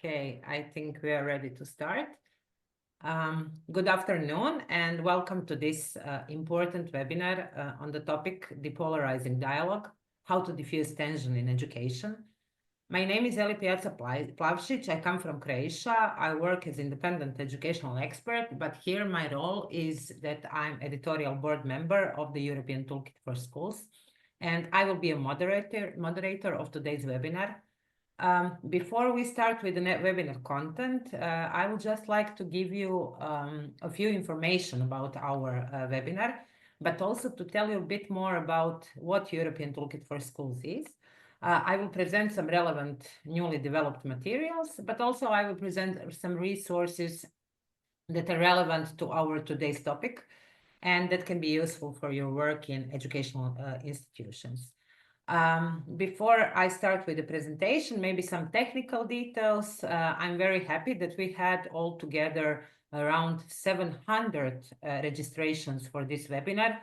Okay, I think we are ready to start. Good afternoon and welcome to this important webinar on the topic Depolarizing Dialogue, How to Diffuse Tension in Education. My name is Eli Plavšić. I come from Croatia. I work as independent educational expert, but here my role is that I'm editorial board member of the European Toolkit for Schools, and I will be a moderator of today's webinar. Before we start with the webinar content, I would just like to give you a few information about our webinar, but also to tell you a bit more about what European Toolkit for Schools is. I will present some relevant newly developed materials, but also I will present some resources that are relevant to our today's topic and that can be useful for your work in educational institutions. Before I start with the presentation, maybe some technical details. I'm very happy that we had altogether around 700 registrations for this webinar,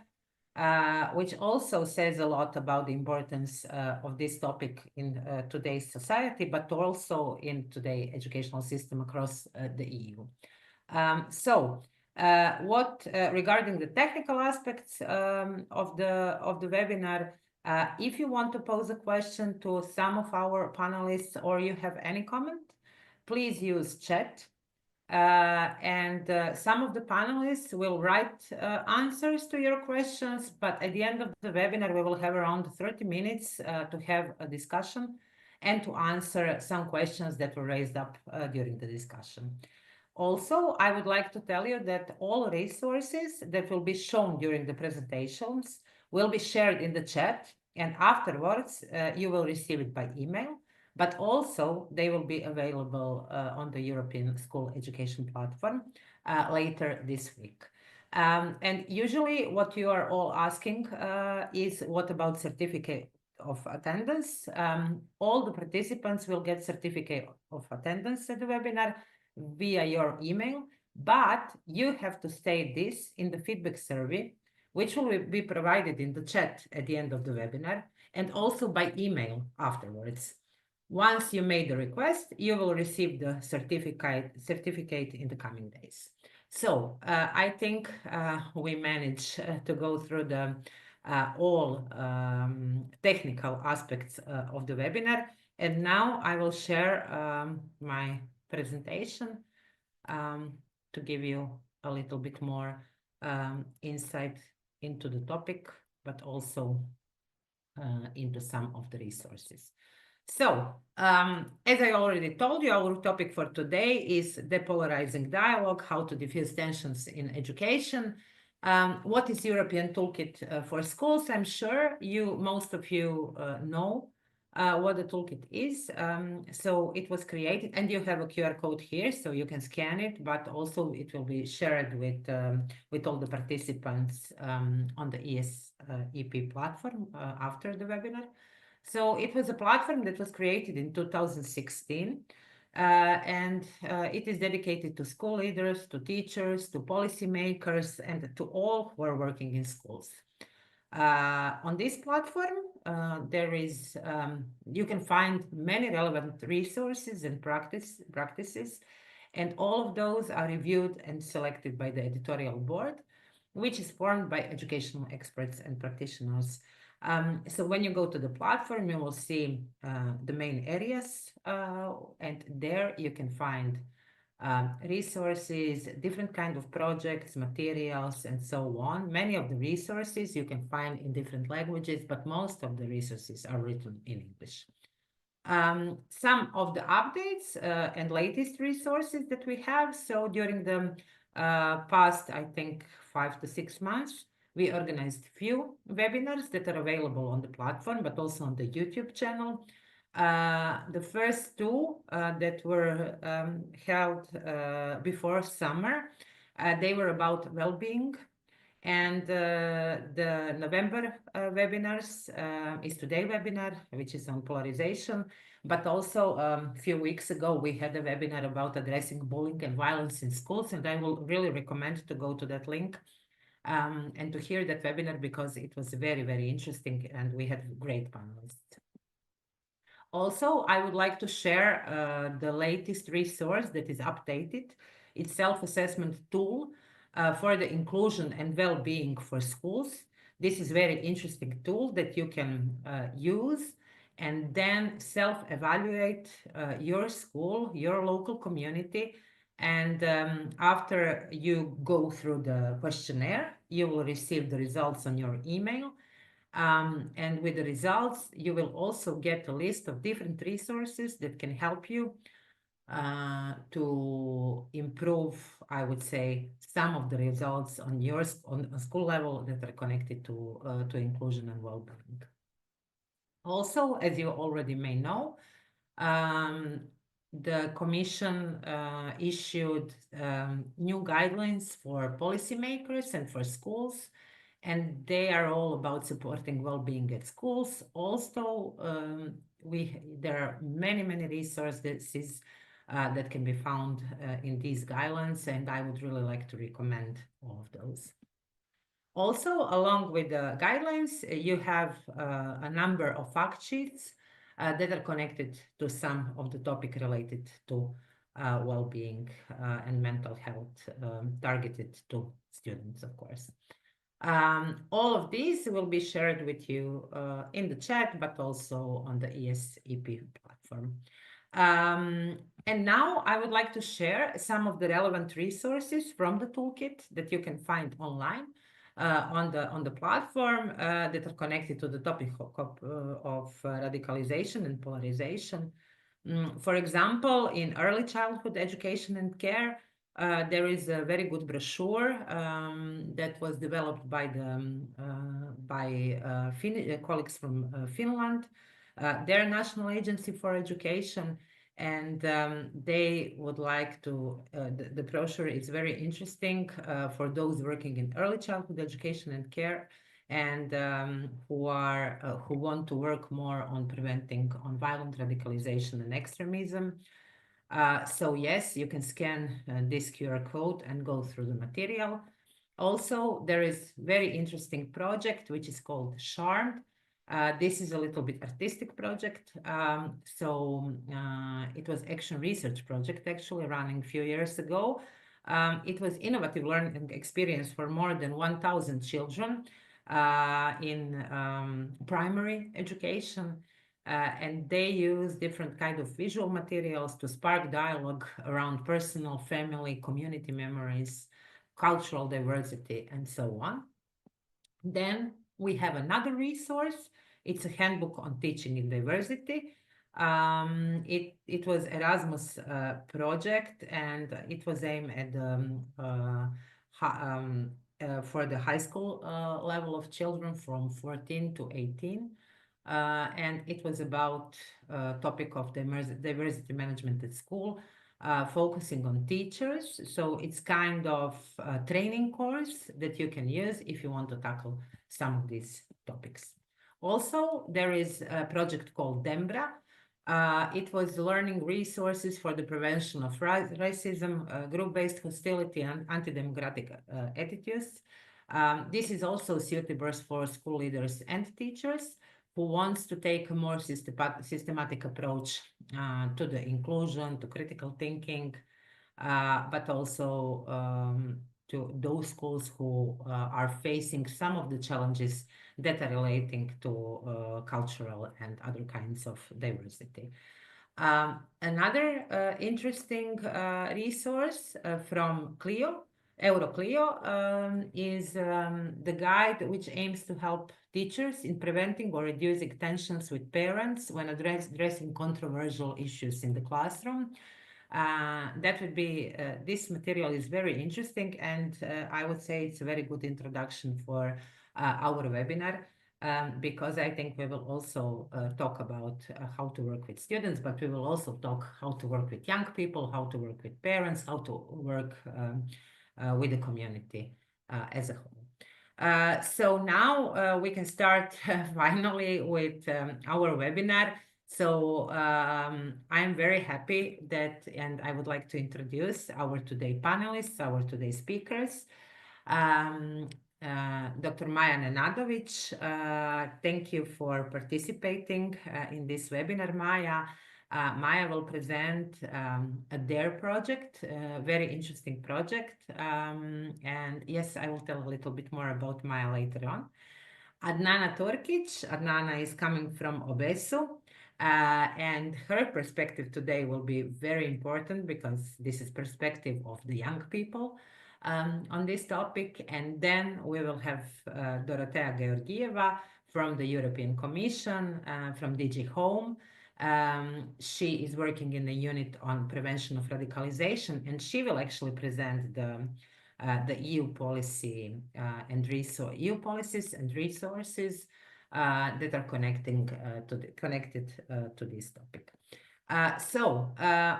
which also says a lot about the importance of this topic in today's society, but also in today's educational system across the EU. Regarding the technical aspects of the webinar, if you want to pose a question to some of our panelists or you have any comment, please use chat. Some of the panelists will write answers to your questions, but at the end of the webinar, we will have around 30 minutes to have a discussion and to answer some questions that were raised up during the discussion. Also, I would like to tell you that all resources that will be shown during the presentations will be shared in the chat, and afterwards you will receive it by email, but also they will be available on the European School Education Platform later this week. And usually what you are all asking is what about certificate of attendance? All the participants will get certificate of attendance at the webinar via your email, but you have to state this in the feedback survey, which will be provided in the chat at the end of the webinar and also by email afterwards. Once you made the request, you will receive the certificate in the coming days. So I think we managed to go through the all technical aspects of the webinar. And now I will share my presentation to give you a little bit more insight into the topic, but also into some of the resources. So, as I already told you, our topic for today is depolarizing dialogue, how to diffuse tensions in education. What is European Toolkit for Schools? I'm sure most of you know what the toolkit is. So it was created, and you have a QR code here, so you can scan it, but also it will be shared with all the participants on the ESEP platform after the webinar. So it was a platform that was created in 2016, and it is dedicated to school leaders, to teachers, to policymakers, and to all who are working in schools. On this platform, you can find many relevant resources and practices, and all of those are reviewed and selected by the editorial board, which is formed by educational experts and practitioners. So when you go to the platform, you will see the main areas, and there you can find resources, different kind of projects, materials, and so on. Many of the resources you can find in different languages, but most of the resources are written in English. Some of the updates and latest resources that we have. So during the past, I think 5 to 6 months, we organized few webinars that are available on the platform, but also on the YouTube channel. The first two that were held before summer, they were about well-being. And the November webinars is today's webinar, which is on polarization. But also a few weeks ago, we had a webinar about addressing bullying and violence in schools. And I will really recommend to go to that link and to hear that webinar because it was very, very interesting and we had great panelists. Also, I would like to share the latest resource that is updated. It's self-assessment tool for the inclusion and well-being for schools. This is very interesting tool that you can use and then self-evaluate your school, your local community. And after you go through the questionnaire, you will receive the results on your email. And with the results, you will also get a list of different resources that can help you to improve, I would say, some of the results on your on a school level that are connected to inclusion and well-being. Also, as you already may know, um, the Commission issued new guidelines for policymakers and for schools, and they are all about supporting well-being at schools. Also, there are many resources that can be found in these guidelines, and I would really like to recommend all of those. Also, along with the guidelines, you have a number of fact sheets that are connected to some of the topic related to well-being and mental health, targeted to students, of course. All of these will be shared with you in the chat, but also on the ESEP platform. And now I would like to share some of the relevant resources from the toolkit that you can find online on the platform that are connected to the topic of radicalization and polarization. For example, in early childhood education and care, there is a very good brochure that was developed by colleagues from Finland, their national agency for education, and they would like to. The brochure is very interesting for those working in early childhood education and care, and who want to work more on preventing on violent radicalization and extremism. So yes, you can scan this QR code and go through the material. Also, there is very interesting project which is called Charmed. This is a little bit artistic project. It was action research project actually running a few years ago. It was innovative learning experience for more than 1,000 children in primary education. And they use different kind of visual materials to spark dialogue around personal, family, community memories, cultural diversity, and so on. Then we have another resource. It's a handbook on teaching in diversity. It was Erasmus project, and it was aimed at for the high school level of children from 14 to 18. And it was about topic of diversity management at school, focusing on teachers. So it's kind of a training course that you can use if you want to tackle some of these topics. Also, there is a project called DEMBRA. It was learning resources for the prevention of racism, group-based hostility, and anti-democratic attitudes. This is also suitable for school leaders and teachers who wants to take a more systematic approach to the inclusion, to critical thinking, but also to those schools who are facing some of the challenges that are relating to cultural and other kinds of diversity. Another interesting resource from Clio, EuroClio, is the guide which aims to help teachers in preventing or reducing tensions with parents when addressing controversial issues in the classroom. That would be, this material is very interesting, and I would say it's a very good introduction for our webinar. Because I think we will also talk about how to work with students, but we will also talk how to work with young people, how to work with parents, how to work with the community as a whole. So now we can start finally with our webinar. So I'm very happy that, and I would like to introduce our today panelists, our today speakers. Dr. Maja Nenadović. Thank you for participating in this webinar, Maja. Maja will present a DARE project, a very interesting project. And yes, I will tell a little bit more about Maja later on. Adnana Torkic. Adnana is coming from Obesu, and her perspective today will be very important because this is perspective of the young people on this topic. And then we will have Dorotea Georgieva from the European Commission, from DG Home. She is working in the unit on prevention of radicalization, and she will actually present the EU policy and EU policies and resources that are connected to this topic.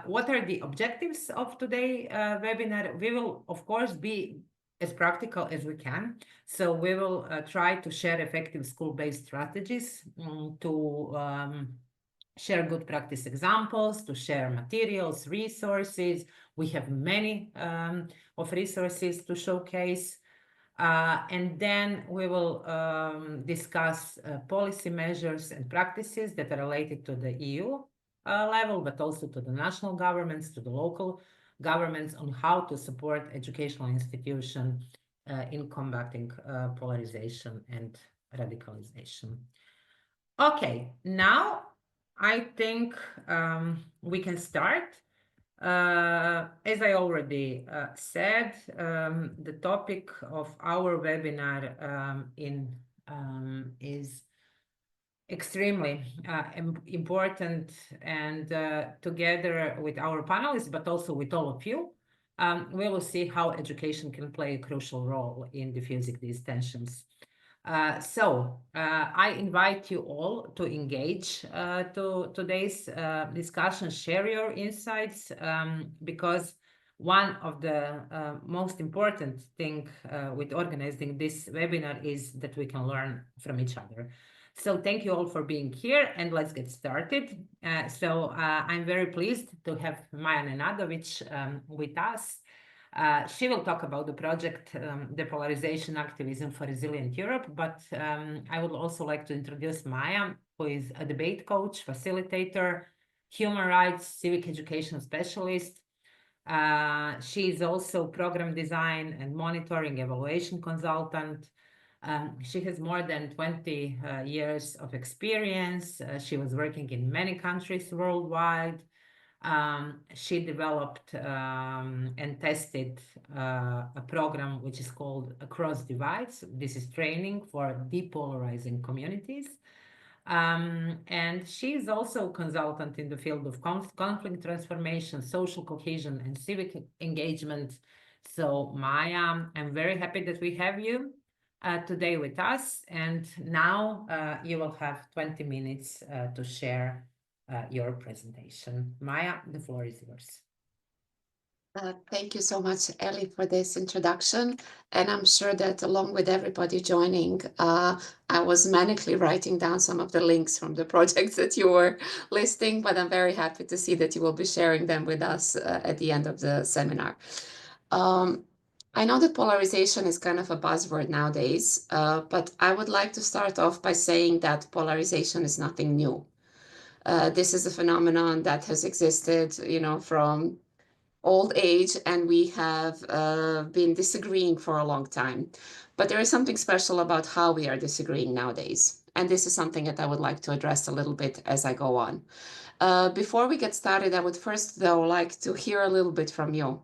What are the objectives of today's webinar? We will, of course, be as practical as we can. So we will try to share effective school-based strategies to share good practice examples, to share materials, resources. We have many of resources to showcase. And then we will discuss policy measures and practices that are related to the EU level, but also to the national governments, to the local governments on how to support educational institutions in combating polarization and radicalization. Okay, now I think we can start. As I already said, the topic of our webinar is extremely important, and together with our panelists, but also with all of you, we will see how education can play a crucial role in diffusing these tensions. I invite you all to engage to today's discussion, share your insights, because one of the most important thing with organizing this webinar is that we can learn from each other. So thank you all for being here, and let's get started. I'm very pleased to have Maja Nenadović with us. She will talk about the project Depolarization Activism for Resilient Europe, but I would also like to introduce Maja, who is a debate coach, facilitator, human rights, civic education specialist. She is also program design and monitoring evaluation consultant. She has more than 20 years of experience. She was working in many countries worldwide. She developed and tested a program which is called Across Divides. This is training for depolarizing communities. And she is also a consultant in the field of conflict transformation, social cohesion, and civic engagement. So Maja, I'm very happy that we have you today with us. And now you will have 20 minutes to share your presentation. Maja, the floor is yours. Thank you so much, Ellie, for this introduction. And I'm sure that along with everybody joining, I was manically writing down some of the links from the projects that you were listing, but I'm very happy to see that you will be sharing them with us at the end of the seminar. I know that polarization is kind of a buzzword nowadays, but I would like to start off by saying that polarization is nothing new. This is a phenomenon that has existed, from old age, and we have been disagreeing for a long time. But there is something special about how we are disagreeing nowadays. And this is something that I would like to address a little bit as I go on. Before we get started, I would first, though, like to hear a little bit from you.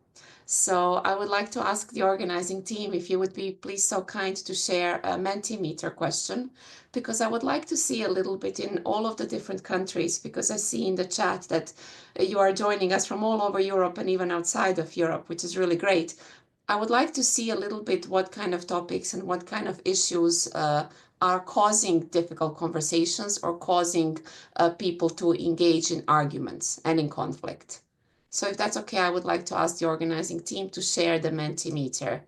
So I would like to ask the organizing team if you would be please so kind to share a Mentimeter question, because I would like to see a little bit in all of the different countries, because I see in the chat that you are joining us from all over Europe and even outside of Europe, which is really great. I would like to see a little bit what kind of topics and what kind of issues are causing difficult conversations or causing people to engage in arguments and in conflict. So if that's okay, I would like to ask the organizing team to share the Mentimeter.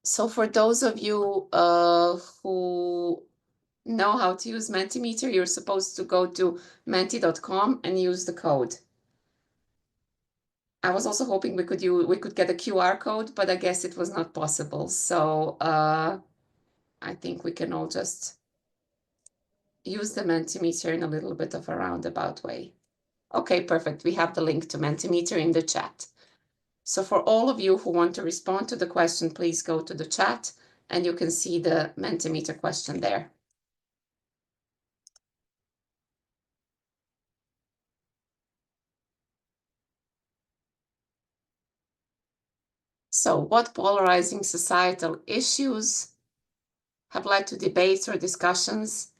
So for those of you who know how to use Mentimeter, you're supposed to go to menti.com and use the code. I was also hoping we could get a QR code, but I guess it was not possible. So I think we can all just use the Mentimeter in a little bit of a roundabout way. Okay, perfect. We have the link to Mentimeter in the chat. So for all of you who want to respond to the question, please go to the chat and you can see the Mentimeter question there. So what polarizing societal issues have led to debates or discussions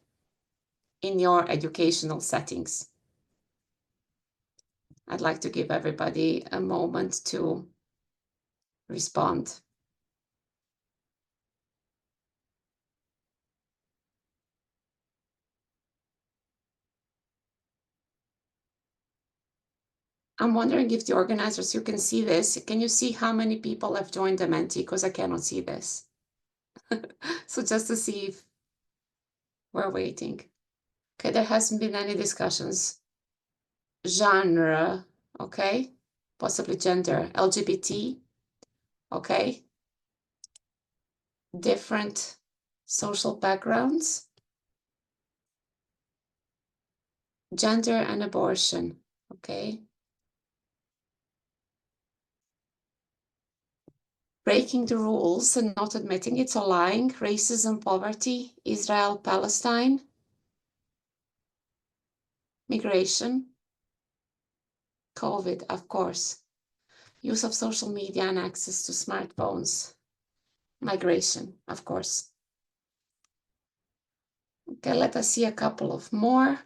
in your educational settings? I'd like to give everybody a moment to respond. I'm wondering if the organizers, you can see this. Can you see how many people have joined the Menti? Because I cannot see this. So just to see if we're waiting. Okay, there hasn't been any discussions. Genre, okay. Possibly gender, LGBT, okay. Different social backgrounds. Gender and abortion, okay. Breaking the rules and not admitting it, so lying, racism, poverty, Israel, Palestine, migration, COVID, of course, use of social media and access to smartphones, migration, of course. Okay, let us see a couple of more.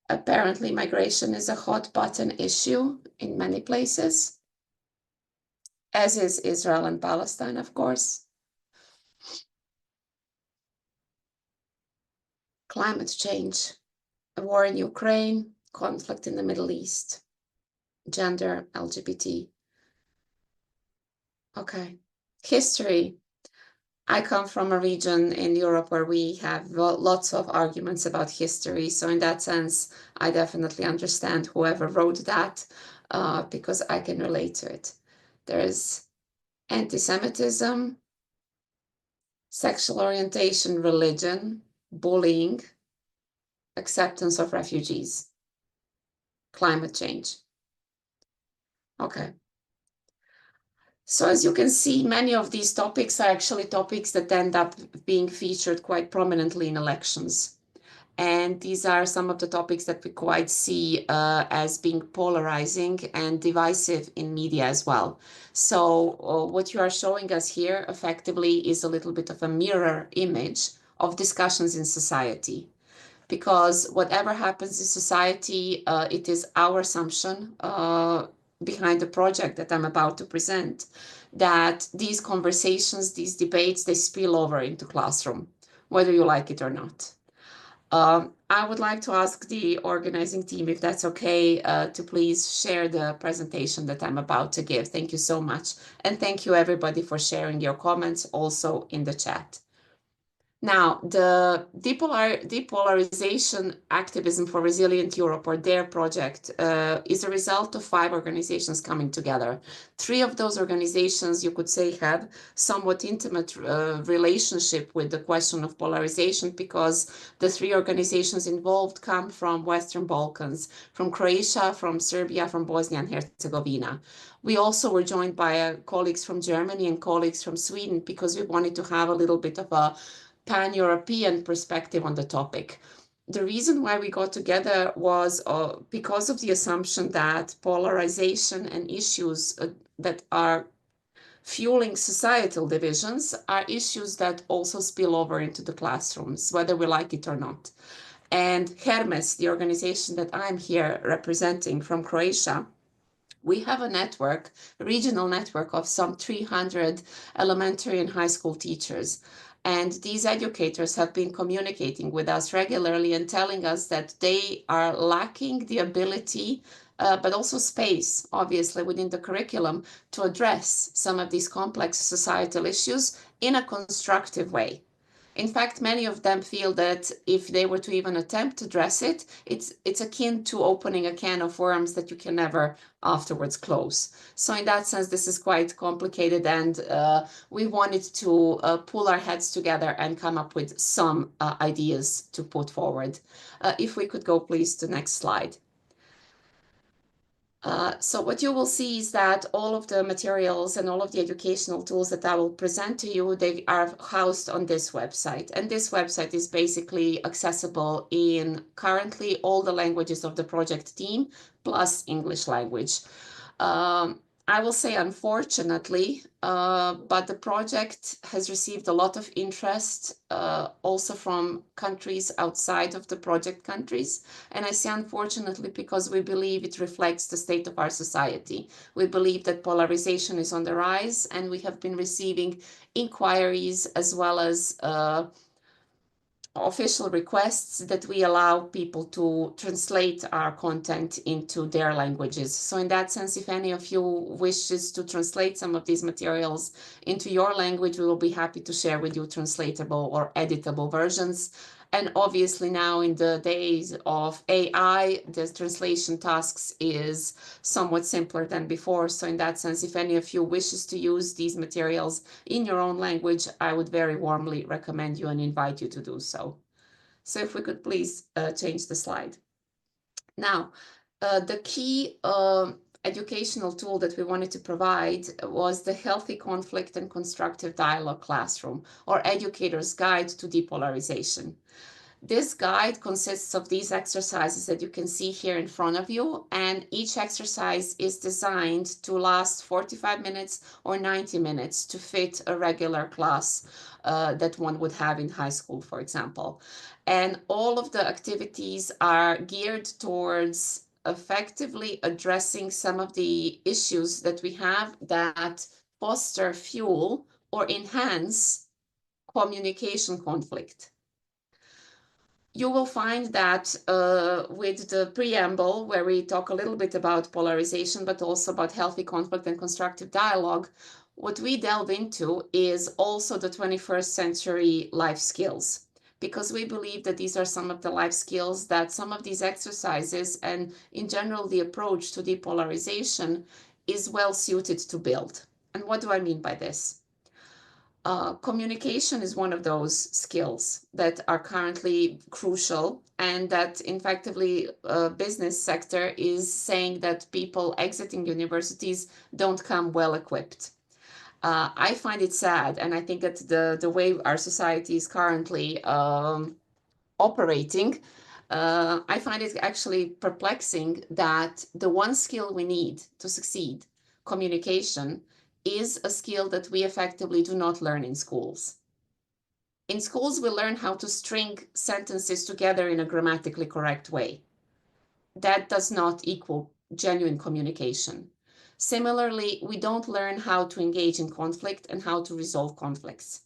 Apparently, migration is a hot button issue in many places, as is Israel and Palestine, of course. Climate change, a war in Ukraine, conflict in the Middle East, gender, LGBT. Okay. History. I come from a region in Europe where we have lots of arguments about history. So in that sense, I definitely understand whoever wrote that because I can relate to it. There's anti-Semitism, sexual orientation, religion, bullying, acceptance of refugees, climate change. Okay. So as you can see, many of these topics are actually topics that end up being featured quite prominently in elections. And these are some of the topics that we quite see as being polarizing and divisive in media as well. So what you are showing us here effectively is a little bit of a mirror image of discussions in society. Because whatever happens in society, it is our assumption behind the project that I'm about to present, that these conversations, these debates, they spill over into classroom, whether you like it or not. I would like to ask the organizing team, if that's okay, to please share the presentation that I'm about to give. Thank you so much. And thank you everybody for sharing your comments also in the chat. Now, the Depolarization Activism for Resilient Europe, or DARE project, is a result of 5 organizations coming together. 3 of those organizations, you could say, have somewhat intimate relationship with the question of polarization, because the 3 organizations involved come from Western Balkans, from Croatia, from Serbia, from Bosnia and Herzegovina. We also were joined by colleagues from Germany and colleagues from Sweden, because we wanted to have a little bit of a pan-European perspective on the topic. The reason why we got together was because of the assumption that polarization and issues that are fueling societal divisions are issues that also spill over into the classrooms, whether we like it or not. And Hermes, the organization that I'm here representing from Croatia, we have a network, a regional network of some 300 elementary and high school teachers. And these educators have been communicating with us regularly and telling us that they are lacking the ability, but also space, obviously, within the curriculum to address some of these complex societal issues in a constructive way. In fact, many of them feel that if they were to even attempt to address it, it's akin to opening a can of worms that you can never afterwards close. So in that sense, this is quite complicated, and we wanted to pull our heads together and come up with some ideas to put forward. If we could go please to next slide. So what you will see is that all of the materials and all of the educational tools that I will present to you, they are housed on this website. And this website is basically accessible in currently all the languages of the project team, plus English language. I will say unfortunately, but the project has received a lot of interest also from countries outside of the project countries. And I say unfortunately because we believe it reflects the state of our society. We believe that polarization is on the rise, and we have been receiving inquiries as well as official requests that we allow people to translate our content into their languages. So in that sense, if any of you wishes to translate some of these materials into your language, we will be happy to share with you translatable or editable versions. And obviously now in the days of AI, the translation tasks is somewhat simpler than before. So in that sense, if any of you wishes to use these materials in your own language, I would very warmly recommend you and invite you to do so. So if we could please change the slide. Now, the key educational tool that we wanted to provide was the Healthy Conflict and Constructive Dialogue Classroom, or Educator's Guide to Depolarization. This guide consists of these exercises that you can see here in front of you, and each exercise is designed to last 45 minutes or 90 minutes to fit a regular class that one would have in high school, for example. And all of the activities are geared towards effectively addressing some of the issues that we have that foster, fuel, or enhance communication conflict. You will find that with the preamble, where we talk a little bit about polarization, but also about healthy conflict and constructive dialogue, what we delve into is also the 21st century life skills, because we believe that these are some of the life skills that some of these exercises and in general the approach to depolarization is well suited to build. And what do I mean by this? Communication is one of those skills that are currently crucial, and that effectively business sector is saying that people exiting universities don't come well equipped. I find it sad, and I think that the way our society is currently operating, I find it actually perplexing that the one skill we need to succeed, communication, is a skill that we effectively do not learn in schools. In schools, we learn how to string sentences together in a grammatically correct way. That does not equal genuine communication. Similarly, we don't learn how to engage in conflict and how to resolve conflicts.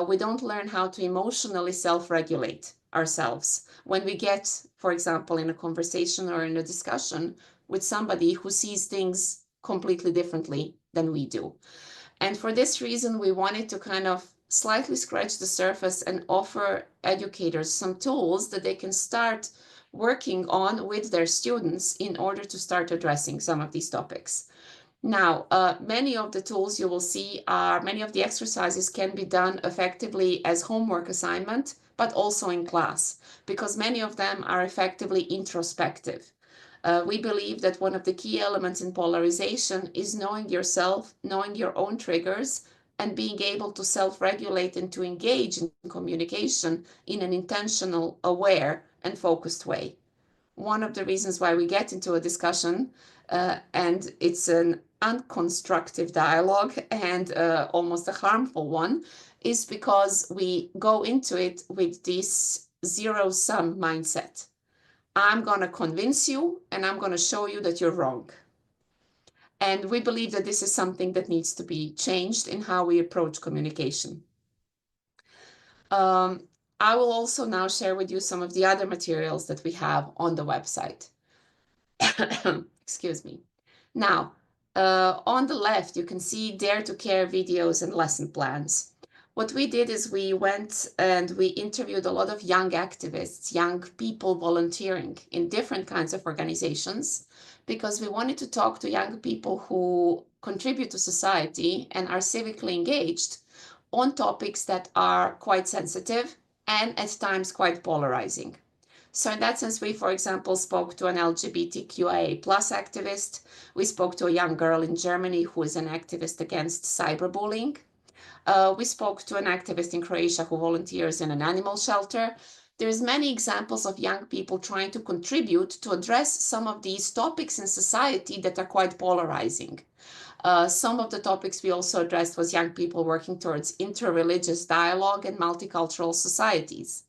We don't learn how to emotionally self-regulate ourselves when we get, for example, in a conversation or in a discussion with somebody who sees things completely differently than we do. And for this reason, we wanted to kind of slightly scratch the surface and offer educators some tools that they can start working on with their students in order to start addressing some of these topics. Now, many of the tools you will see are, many of the exercises can be done effectively as homework assignment, but also in class, because many of them are effectively introspective. We believe that one of the key elements in polarization is knowing yourself, knowing your own triggers, and being able to self-regulate and to engage in communication in an intentional, aware, and focused way. One of the reasons why we get into a discussion, and it's an unconstructive dialogue and almost a harmful one, is because we go into it with this zero-sum mindset. I'm going to convince you and I'm going to show you that you're wrong. And we believe that this is something that needs to be changed in how we approach communication. I will also now share with you some of the other materials that we have on the website. Excuse me. Now, on the left, you can see Dare to Care videos and lesson plans. What we did is we went and we interviewed a lot of young activists, young people volunteering in different kinds of organizations, because we wanted to talk to young people who contribute to society and are civically engaged on topics that are quite sensitive and at times quite polarizing. So in that sense, we, for example, spoke to an LGBTQIA plus activist. We spoke to a young girl in Germany who is an activist against cyberbullying. We spoke to an activist in Croatia who volunteers in an animal shelter. There's many examples of young people trying to contribute to address some of these topics in society that are quite polarizing. Some of the topics we also addressed was young people working towards interreligious dialogue and multicultural societies.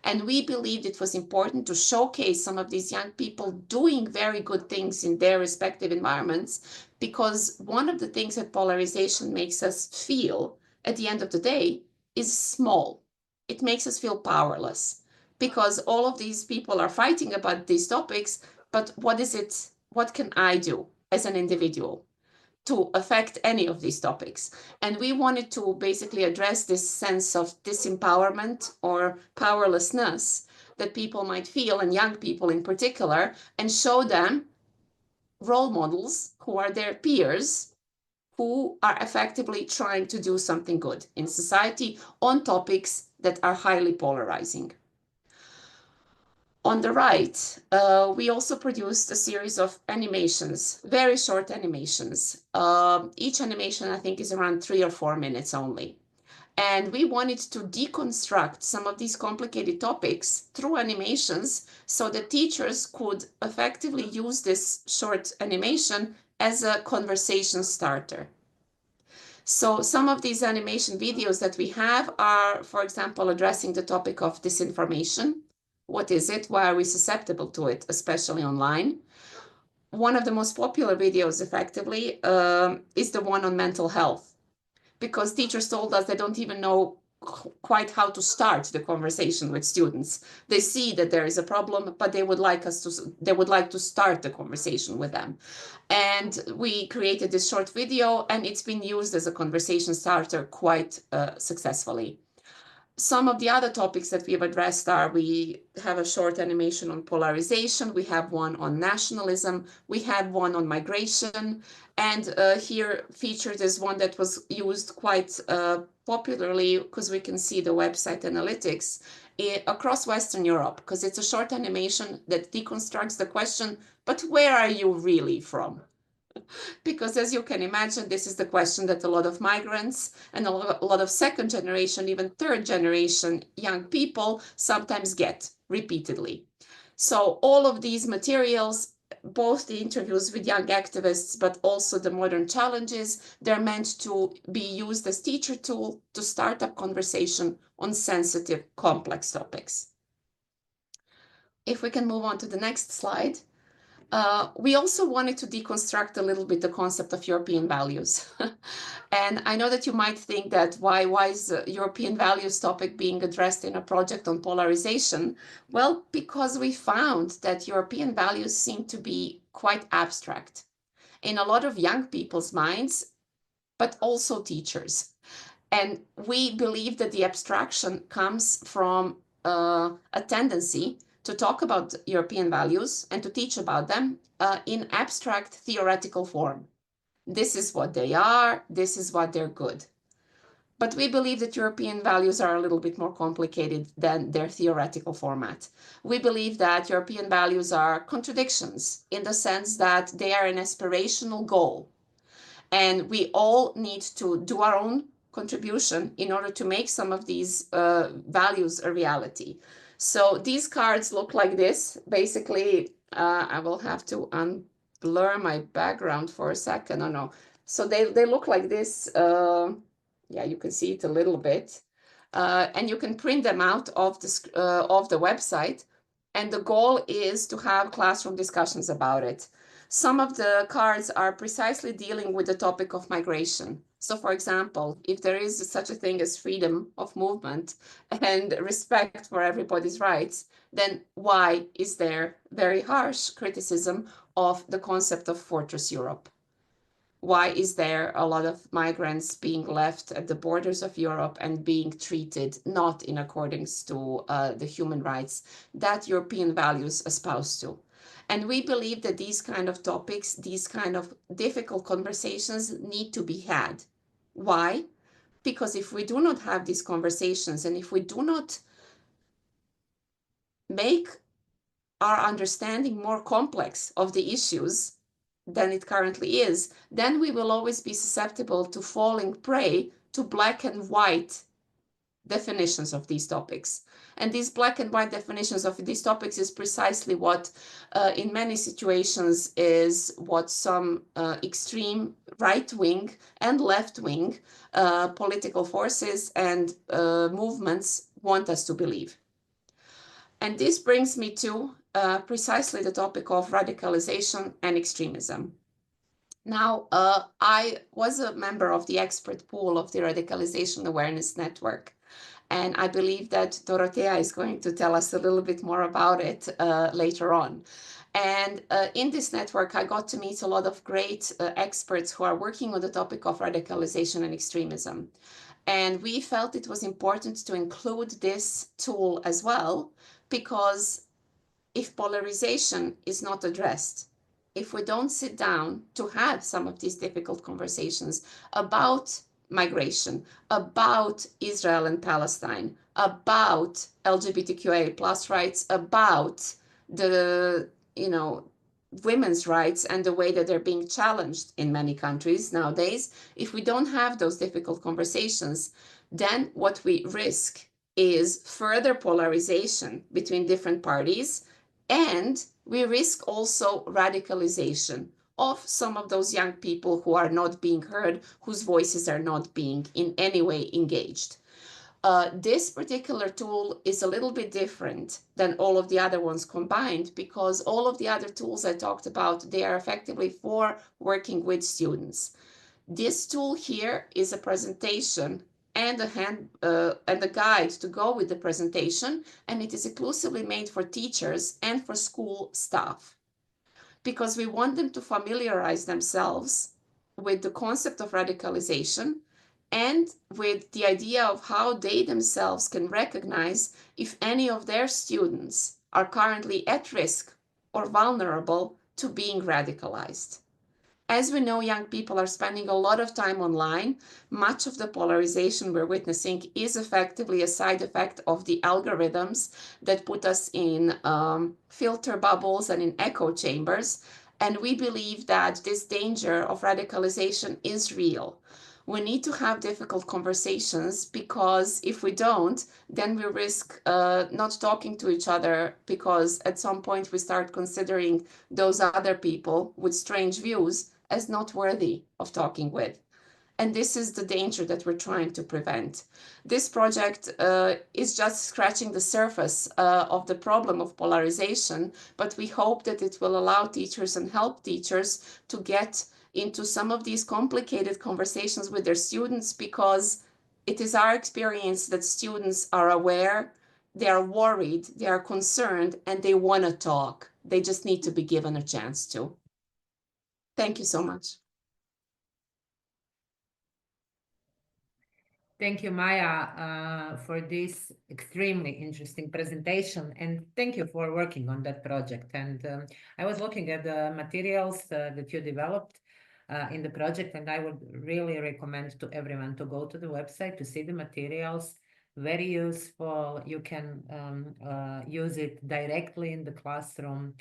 And we believed it was important to showcase some of these young people doing very good things in their respective environments, because one of the things that polarization makes us feel at the end of the day is small. It makes us feel powerless because all of these people are fighting about these topics, but what is it? What can I do as an individual to affect any of these topics? And we wanted to basically address this sense of disempowerment or powerlessness that people might feel, and young people in particular, and show them role models who are their peers, who are effectively trying to do something good in society on topics that are highly polarizing. On the right, we also produced a series of animations, very short animations. Each animation, I think, is around 3 or 4 minutes only. And we wanted to deconstruct some of these complicated topics through animations so that teachers could effectively use this short animation as a conversation starter. So some of these animation videos that we have are, for example, addressing the topic of disinformation. What is it? Why are we susceptible to it, especially online? One of the most popular videos, effectively, is the one on mental health, because teachers told us they don't even know quite how to start the conversation with students. They see that there is a problem, but they would like to start the conversation with them. And we created this short video, and it's been used as a conversation starter quite successfully. Some of the other topics that we've addressed are, we have a short animation on polarization, we have one on nationalism, we have one on migration, and here featured is one that was used quite popularly, because we can see the website analytics across Western Europe, because it's a short animation that deconstructs the question, but where are you really from? Because as you can imagine, this is the question that a lot of migrants and a lot of second generation, even third generation young people sometimes get repeatedly. So all of these materials, both the interviews with young activists, but also the modern challenges, they're meant to be used as teacher tool to start up conversation on sensitive, complex topics. If we can move on to the next slide. We also wanted to deconstruct a little bit the concept of European values. And I know that you might think that why is the European values topic being addressed in a project on polarization? Well, because we found that European values seem to be quite abstract in a lot of young people's minds, but also teachers. And we believe that the abstraction comes from a tendency to talk about European values and to teach about them in abstract theoretical form. This is what they are, this is what they're good. But we believe that European values are a little bit more complicated than their theoretical format. We believe that European values are contradictions in the sense that they are an aspirational goal. And we all need to do our own contribution in order to make some of these values a reality. So these cards look like this. Basically, I will have to unblur my background for a second. Oh no. So they look like this. Yeah, you can see it a little bit. And you can print them out of the website. And the goal is to have classroom discussions about it. Some of the cards are precisely dealing with the topic of migration. So, for example, if there is such a thing as freedom of movement and respect for everybody's rights, then why is there very harsh criticism of the concept of Fortress Europe? Why is there a lot of migrants being left at the borders of Europe and being treated not in accordance to the human rights that European values espouse to? And we believe that these kind of topics, these kind of difficult conversations need to be had. Why? Because if we do not have these conversations and if we do not make our understanding more complex of the issues than it currently is, then we will always be susceptible to falling prey to black and white definitions of these topics. And these black and white definitions of these topics is precisely what, in many situations, is what some extreme right-wing and left-wing political forces and movements want us to believe. And this brings me to precisely the topic of radicalization and extremism. Now, I was a member of the expert pool of the Radicalization Awareness Network, and I believe that Dorothea is going to tell us a little bit more about it later on. And in this network, I got to meet a lot of great experts who are working on the topic of radicalization and extremism. And we felt it was important to include this tool as well, because if polarization is not addressed, if we don't sit down to have some of these difficult conversations about migration, about Israel and Palestine, about LGBTQIA plus rights, about the, women's rights and the way that they're being challenged in many countries nowadays, if we don't have those difficult conversations, then what we risk is further polarization between different parties, and we risk also radicalization of some of those young people who are not being heard, whose voices are not being in any way engaged. This particular tool is a little bit different than all of the other ones combined, because all of the other tools I talked about, they are effectively for working with students. This tool here is a presentation and a guide to go with the presentation, and it is exclusively made for teachers and for school staff, because we want them to familiarize themselves with the concept of radicalization and with the idea of how they themselves can recognize if any of their students are currently at risk or vulnerable to being radicalized. As we know, young people are spending a lot of time online. Much of the polarization we're witnessing is effectively a side effect of the algorithms that put us in filter bubbles and in echo chambers. And we believe that this danger of radicalization is real. We need to have difficult conversations, because if we don't, then we risk not talking to each other, because at some point we start considering those other people with strange views as not worthy of talking with. And this is the danger that we're trying to prevent. This project is just scratching the surface of the problem of polarization, but we hope that it will allow teachers and help teachers to get into some of these complicated conversations with their students, because it is our experience that students are aware, they are worried, they are concerned, and they want to talk. They just need to be given a chance to. Thank you so much. Thank you, Maya, for this extremely interesting presentation, and thank you for working on that project. And I was looking at the materials that you developed in the project, and I would really recommend to everyone to go to the website to see the materials. Very useful. You can use it directly in the classroom.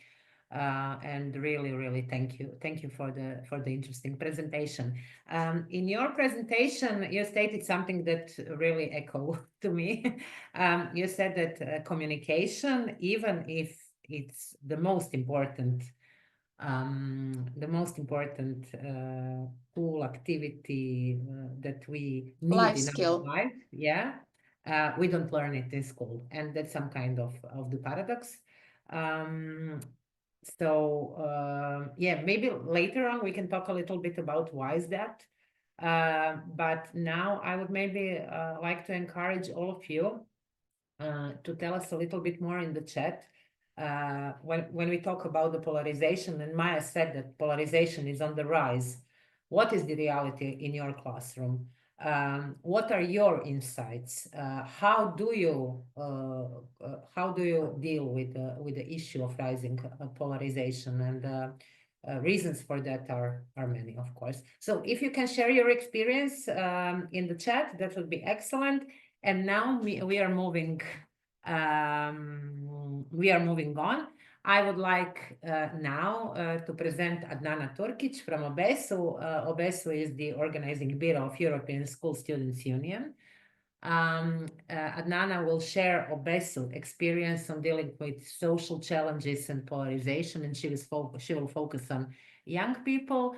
And really, really thank you for the interesting presentation. In your presentation, you stated something that really echoed to me. You said that communication, even if it's the most important tool activity that we need Life in skill. our life, yeah, we don't learn it in school, and that's some kind of the paradox. Yeah, maybe later on we can talk a little bit about why is that. But now I would maybe like to encourage all of you to tell us a little bit more in the chat. When we talk about the polarization, and Maya said that polarization is on the rise. What is the reality in your classroom? What are your insights? How do you deal with the issue of rising polarization? And reasons for that are many, of course. So if you can share your experience in the chat, that would be excellent. And now we are moving on. I would like now to present Adnana Turkic from OBESU. OBESU is the Organizing Bureau of European School Students Union. Adnana will share OBESU experience on dealing with social challenges and polarization, and she will focus on young people.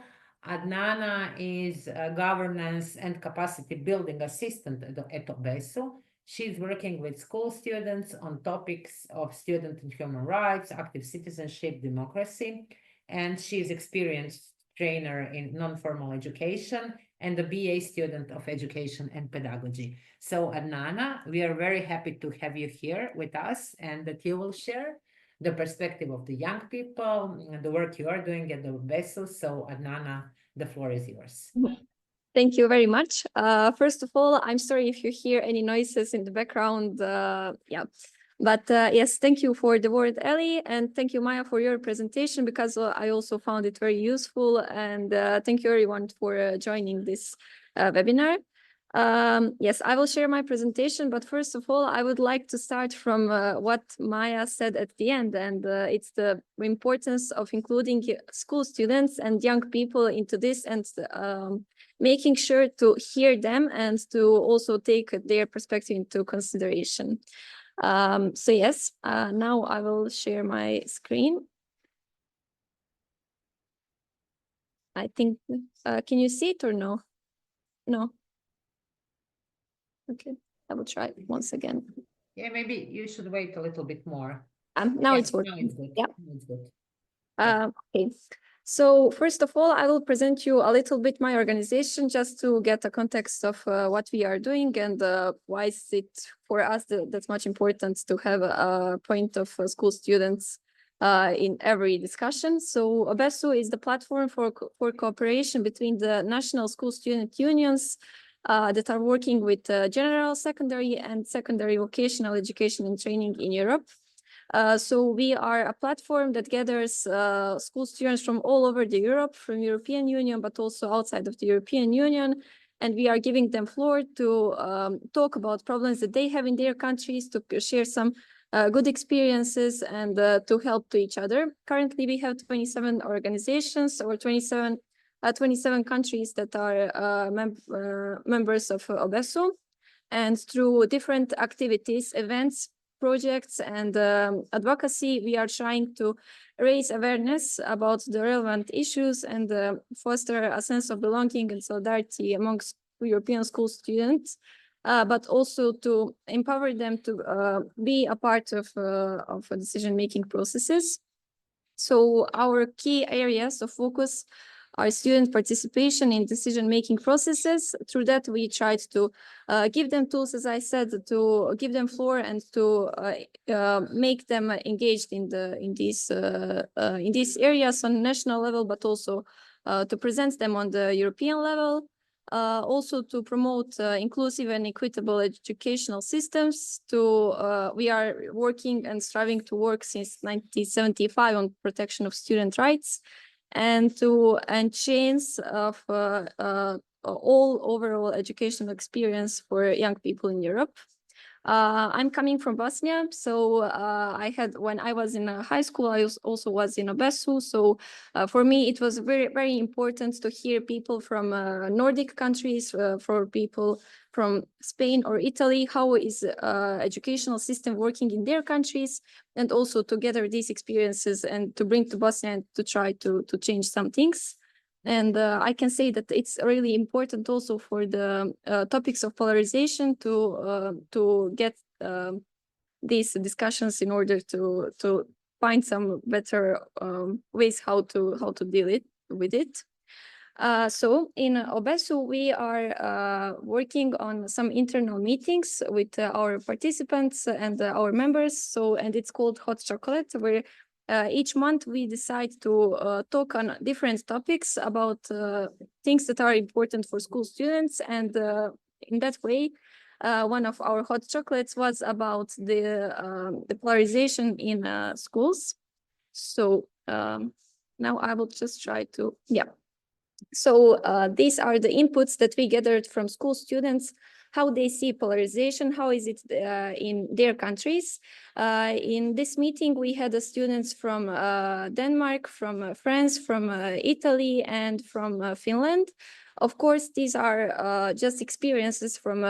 Adnana is a governance and capacity building assistant at OBESU. She's working with school students on topics of student and human rights, active citizenship, democracy, and she's experienced trainer in non-formal education and a BA student of education and pedagogy. So Adnana, we are very happy to have you here with us and that you will share the perspective of the young people and the work you are doing at the OBESU. So Adnana, the floor is yours. Thank you very much. First of all, I'm sorry if you hear any noises in the background. But yes, thank you for the word, Ellie, and thank you, Maya, for your presentation, because I also found it very useful. And thank you, everyone, for joining this webinar. Yes, I will share my presentation, but first of all, I would like to start from what Maya said at the end, and it's the importance of including school students and young people into this, and making sure to hear them and to also take their perspective into consideration. So yes, now I will share my screen. I think, can you see it or no? No. Okay, I will try once again. Yeah, maybe you should wait a little bit more. Now Yes, it's working. now it's good. Yeah. Now it's good. Okay. So first of all, I will present you a little bit my organization just to get a context of what we are doing and why is it for us that's much important to have a point of school students in every discussion. So OBESU is the platform for cooperation between the national school student unions that are working with general, secondary, and secondary vocational education and training in Europe. So we are a platform that gathers school students from all over the Europe, from European Union, but also outside of the European Union. And we are giving them floor to talk about problems that they have in their countries, to share some good experiences and to help to each other. Currently, we have 27 organizations or 27 countries that are members of OBESU. And through different activities, events, projects, and advocacy, we are trying to raise awareness about the relevant issues and foster a sense of belonging and solidarity amongst European school students, but also to empower them to be a part of decision-making processes. So our key areas of focus are student participation in decision-making processes. Through that, we tried to give them tools, as I said, to give them floor and to make them engaged in these areas on national level, but also to present them on the European level. Also to promote inclusive and equitable educational systems. We are working and striving to work since 1975 on protection of student rights, and to change of all overall educational experience for young people in Europe. I'm coming from Bosnia, so when I was in high school, I also was in OBESU. So for me, it was very, very important to hear people from Nordic countries, for people from Spain or Italy, how is educational system working in their countries, and also to gather these experiences and to bring to Bosnia and to try to change some things. And I can say that it's really important also for the topics of polarization to get these discussions in order to find some better ways how to deal with it. So in OBESU, we are working on some internal meetings with our participants and our members. And it's called Hot Chocolate, where each month we decide to talk on different topics about things that are important for school students. And in that way, one of our hot chocolates was about the polarization in schools. So now I will just try to, yeah. So these are the inputs that we gathered from school students, how they see polarization, how is it in their countries. In this meeting, we had the students from Denmark, from France, from Italy, and from Finland. Of course, these are just experiences from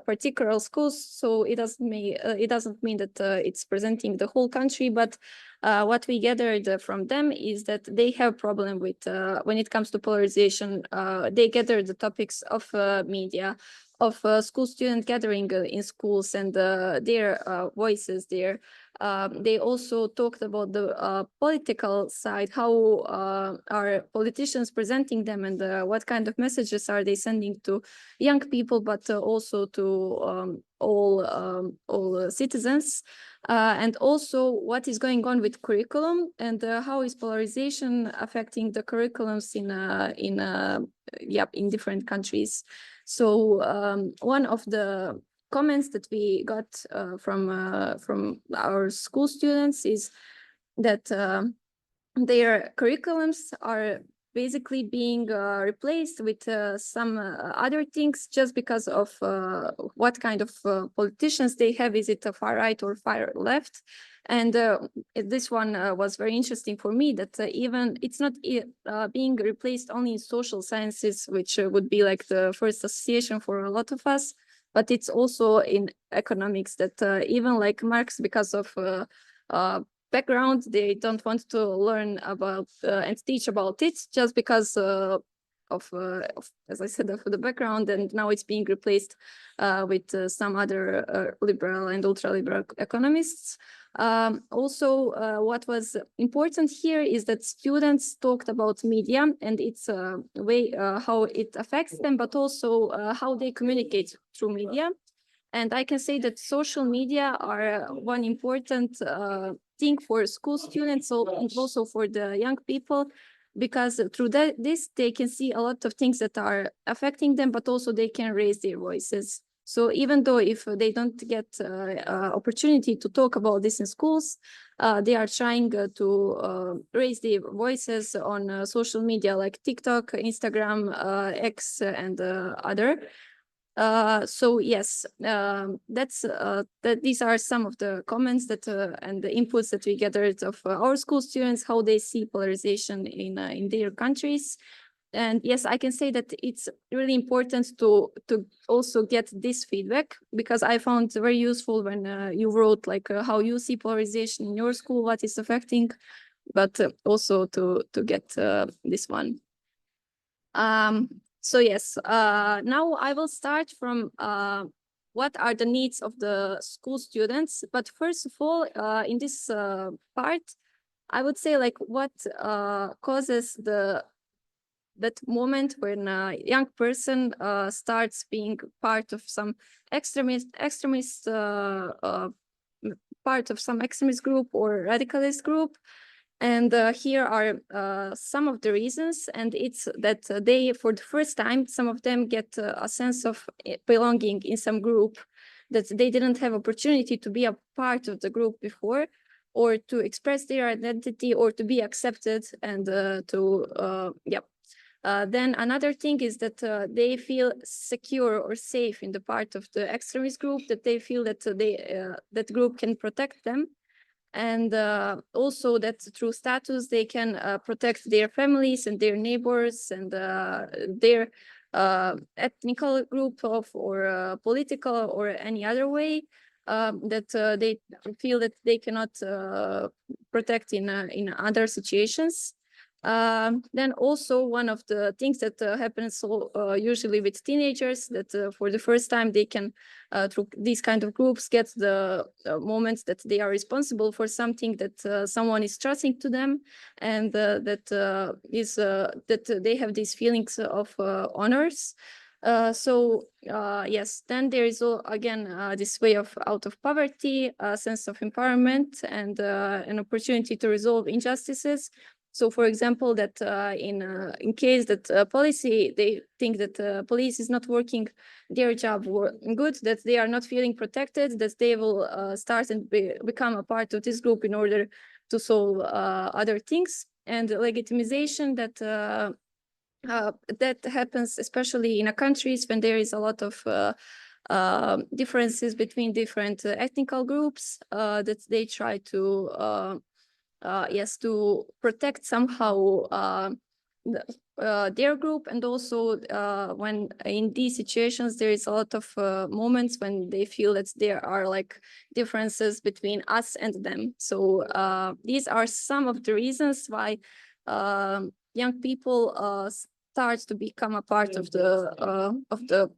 particular schools, so it doesn't mean that it's presenting the whole country, but what we gathered from them is that they have problem with when it comes to polarization. They gather the topics of media, of school student gathering in schools, and their voices there. They also talked about the political side, how are politicians presenting them, and what kind of messages are they sending to young people, but also to all citizens. And also what is going on with curriculum, and how is polarization affecting the curriculums in different countries. So one of the comments that we got from our school students is that their curriculums are basically being replaced with some other things just because of what kind of politicians they have. Is it a far right or far left? And this one was very interesting for me, that even it's not being replaced only in social sciences, which would be like the first association for a lot of us, but it's also in economics, that even like Marx, because of background, they don't want to learn about and teach about it just because of as I said, of the background, and now it's being replaced with some other liberal and ultra-liberal economists. Also, what was important here is that students talked about media and its way how it affects them, but also how they communicate through media. And I can say that social media are one important thing for school students, and also for the young people, because through this they can see a lot of things that are affecting them, but also they can raise their voices. So even though if they don't get opportunity to talk about this in schools, they are trying to raise their voices on social media like TikTok, Instagram, X, and other. So yes, these are some of the comments that and the inputs that we gathered of our school students, how they see polarization in their countries. And yes, I can say that it's really important to also get this feedback, because I found it very useful when you wrote like how you see polarization in your school, what is affecting, but also to get this one. So yes, now I will start from what are the needs of the school students. But first of all, in this part, I would say like what causes that moment when a young person starts being part of some extremist part of some extremist group or radicalist group. And here are some of the reasons, and it's that they, for the first time, some of them get a sense of belonging in some group that they didn't have opportunity to be a part of the group before, or to express their identity, or to be accepted, and then another thing is that they feel secure or safe in the part of the extremist group, that they feel that that group can protect them. And also that through status, they can protect their families and their neighbors and their ethnical group or political or any other way, that they feel that they cannot protect in other situations. Then also one of the things that happens usually with teenagers, that for the first time they can, through these kind of groups, get the moments that they are responsible for something, that someone is trusting to them, and that they have these feelings of honors. Yes, then there is again this way of out of poverty, a sense of empowerment, and an opportunity to resolve injustices. So, for example, that in case that policy, they think that police is not working their job good, that they are not feeling protected, that they will start and become a part of this group in order to solve other things, and legitimization that that happens especially in countries when there is a lot of differences between different ethnical groups, that they try to yes, to protect somehow their group. And also when in these situations there is a lot of moments when they feel that there are like differences between us and them. So these are some of the reasons why young people start to become a part of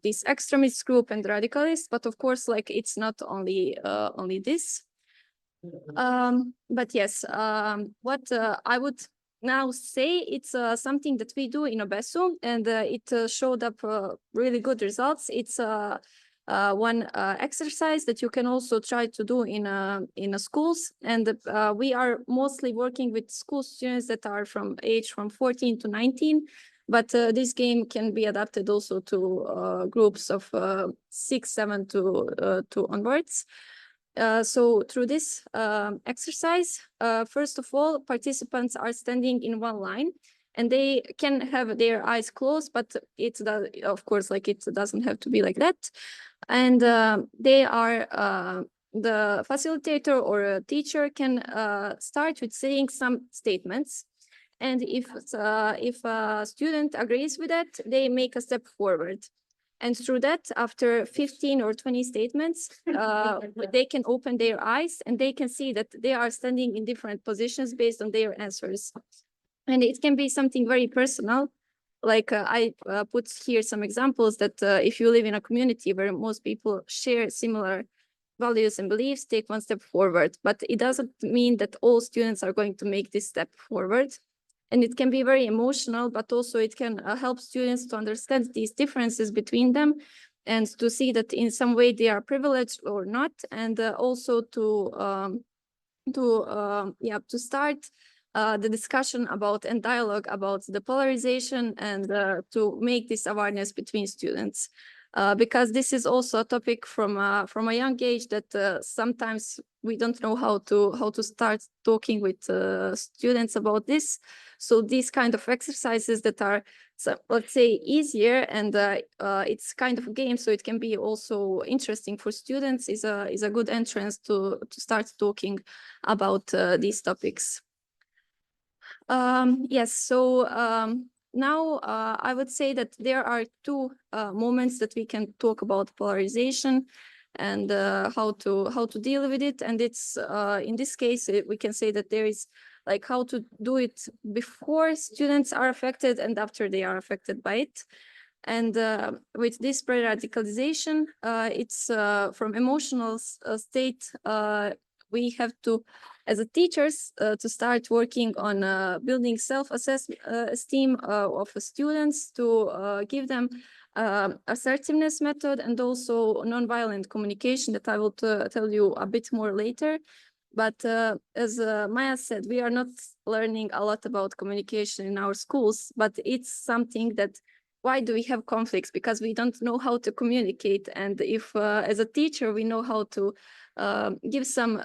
this extremist group and radicalists. But of course, like, it's not only this. But yes, what I would now say, it's something that we do in Obesu, and it showed up really good results. It's one exercise that you can also try to do in schools, and we are mostly working with school students that are from 14 to 19. But this game can be adapted also to groups of 6, 7 to onwards. So through this exercise, first of all, participants are standing in one line, and they can have their eyes closed, but it does, of course, like, it doesn't have to be like that. And they are the facilitator or a teacher can start with saying some statements. And if a student agrees with that, they make a step forward. And through that, after 15 or 20 statements, they can open their eyes and they can see that they are standing in different positions based on their answers. And it can be something very personal. Like I put here some examples that if you live in a community where most people share similar values and beliefs, take one step forward. But it doesn't mean that all students are going to make this step forward. And it can be very emotional, but also it can help students to understand these differences between them and to see that in some way they are privileged or not. And also to start the discussion about and dialogue about the polarization, and to make this awareness between students. Because this is also a topic from a young age that sometimes we don't know how to start talking with students about this. So these kind of exercises that are, so, let's say, easier, and it's kind of a game, so it can be also interesting for students, is a good entrance to start talking about these topics. Yes, so now I would say that there are two moments that we can talk about polarization and how to deal with it. And it's in this case, we can say that there is like how to do it before students are affected and after they are affected by it. And with this pre-radicalization, it's from emotional state, we have to, as a teachers, to start working on building self-esteem of students, to give them assertiveness method, and also nonviolent communication that I will tell you a bit more later. But as Maya said, we are not learning a lot about communication in our schools, but it's something that, why do we have conflicts? Because we don't know how to communicate. And if as a teacher, we know how to give some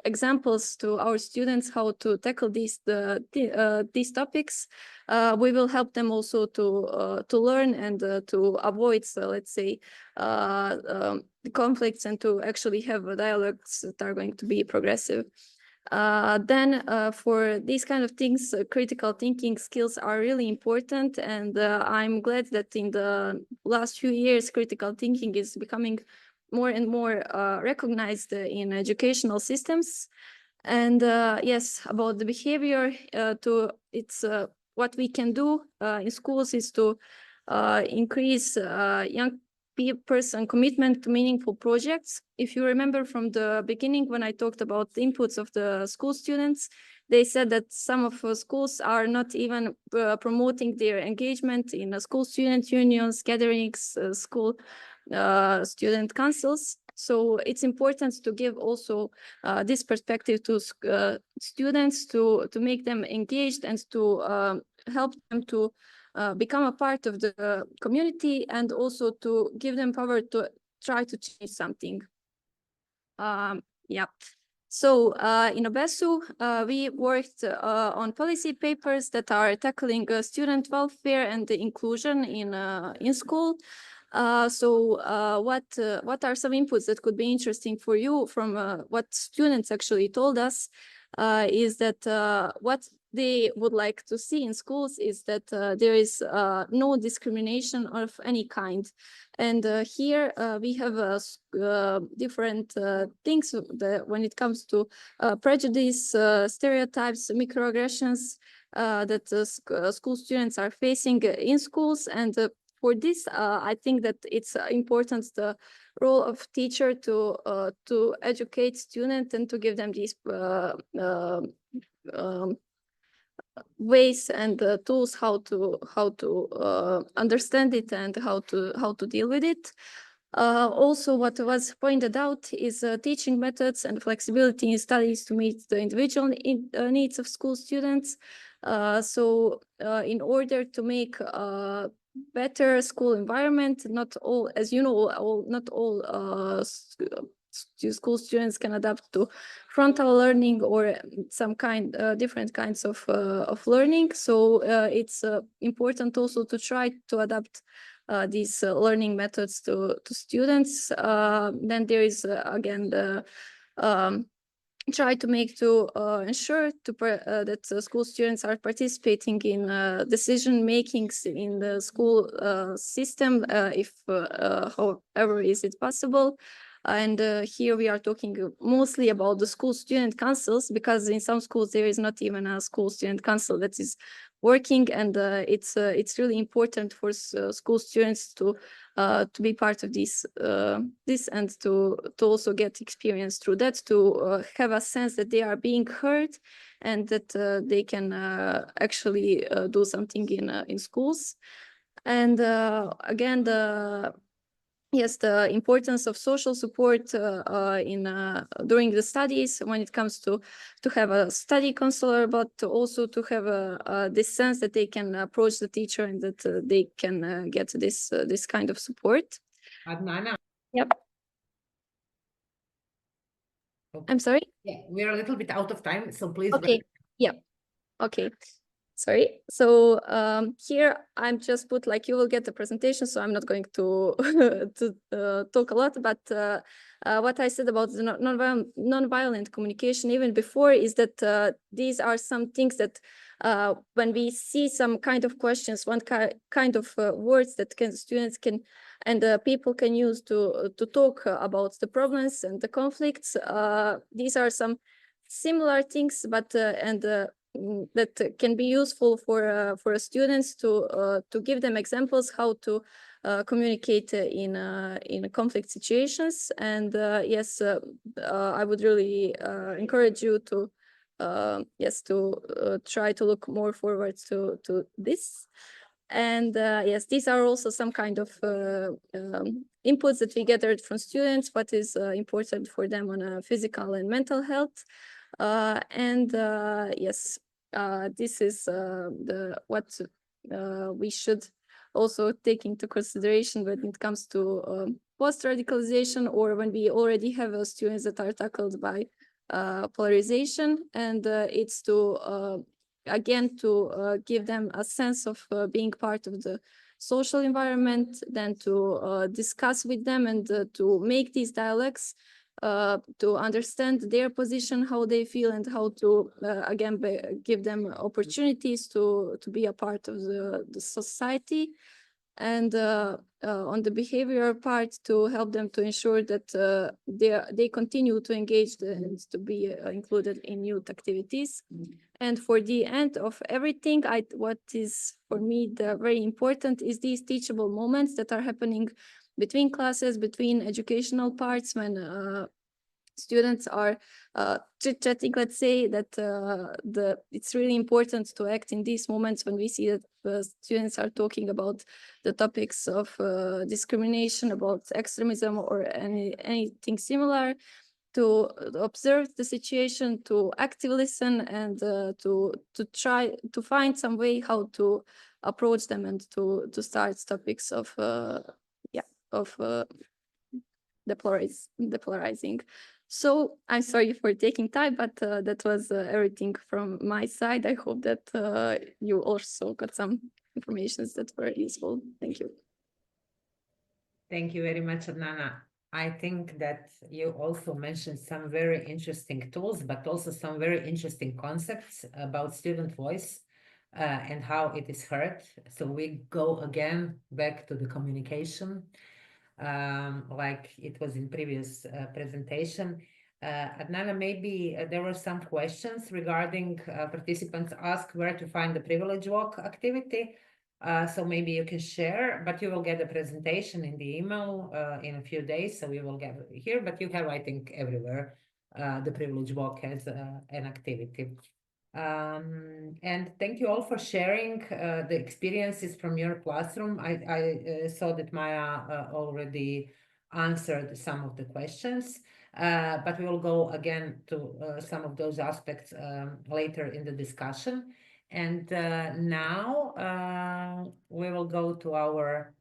examples to our students how to tackle these topics, we will help them also to learn and to avoid, so let's say, conflicts, and to actually have dialogues that are going to be progressive. Then for these kind of things, critical thinking skills are really important. And I'm glad that in the last few years, critical thinking is becoming more and more recognized in educational systems. And yes, about the behavior, what we can do in schools is to increase young person commitment to meaningful projects. If you remember from the beginning, when I talked about the inputs of the school students, they said that some of schools are not even promoting their engagement in school student unions, gatherings, school student councils. So it's important to give also this perspective to students to make them engaged and to help them to become a part of the community, and also to give them power to try to change something. Yeah. So in OBESU, we worked on policy papers that are tackling student welfare and the inclusion in school. What are some inputs that could be interesting for you from what students actually told us is that what they would like to see in schools is that there is no discrimination of any kind. And here we have different things when it comes to prejudice, stereotypes, microaggressions that school students are facing in schools. And for this, I think that it's important the role of teacher to educate students and to give them these ways and tools how to understand it and how to deal with it. Also, what was pointed out is teaching methods and flexibility in studies to meet the individual needs of school students. In order to make better school environment, not all, as you know, not all school students can adapt to frontal learning or some different kinds of learning. So it's important also to try to adapt these learning methods to students. Then there is again the try to make to ensure that school students are participating in decision makings in the school system, if however is it possible. And here we are talking mostly about the school student councils, because in some schools there is not even a school student council that is working, and it's really important for school students to be part of this and to also get experience through that, to have a sense that they are being heard and that they can actually do something in schools. And again, the importance of social support during the studies, when it comes to have a study counselor, but also to have this sense that they can approach the teacher and that they can get this kind of support. Adnana. Yep. Okay. I'm sorry? Yeah, we're a little bit out of time, so please. Okay. Yeah. Okay. Sorry. So here I'm just put like you will get the presentation, so I'm not going to talk a lot. But what I said about the non-violent communication even before is that these are some things that when we see some kind of questions, one kind of words that students can and people can use to talk about the problems and the conflicts. These are some similar things, but that can be useful for students to give them examples how to communicate in conflict situations. And yes, I would really encourage you to try to look more forward to this. And yes, these are also some kind of inputs that we gathered from students, what is important for them on physical and mental health. Yes, this is what we should also take into consideration when it comes to post-radicalization, or when we already have students that are tackled by polarization. And it's to again to give them a sense of being part of the social environment, then to discuss with them and to make these dialogues to understand their position, how they feel, and how to again give them opportunities to be a part of the society. And on the behavioral part, to help them to ensure that they continue to engage and to be included in youth activities. And for the end of everything, what is for me very important is these teachable moments that are happening between classes, between educational parts, when students are chit-chatting, let's say, that it's really important to act in these moments when we see that students are talking about the topics of discrimination, about extremism, or anything similar, to observe the situation, to actively listen, and to try to find some way how to approach them and to start topics of depolarizing. So I'm sorry for taking time, but that was everything from my side. I hope that you also got some informations that were useful. Thank you. Thank you very much, Adnana. I think that you also mentioned some very interesting tools, but also some very interesting concepts about student voice and how it is heard. So we go again back to the communication, like it was in previous presentation. Adnana, maybe there were some questions regarding participants ask where to find the privilege walk activity. So maybe you can share, but you will get a presentation in the email in a few days. So we will get here, but you have, I think, everywhere the privilege walk has an activity. And thank you all for sharing the experiences from your classroom. I saw that Maya already answered some of the questions, but we will go again to some of those aspects later in the discussion. And now we will go to our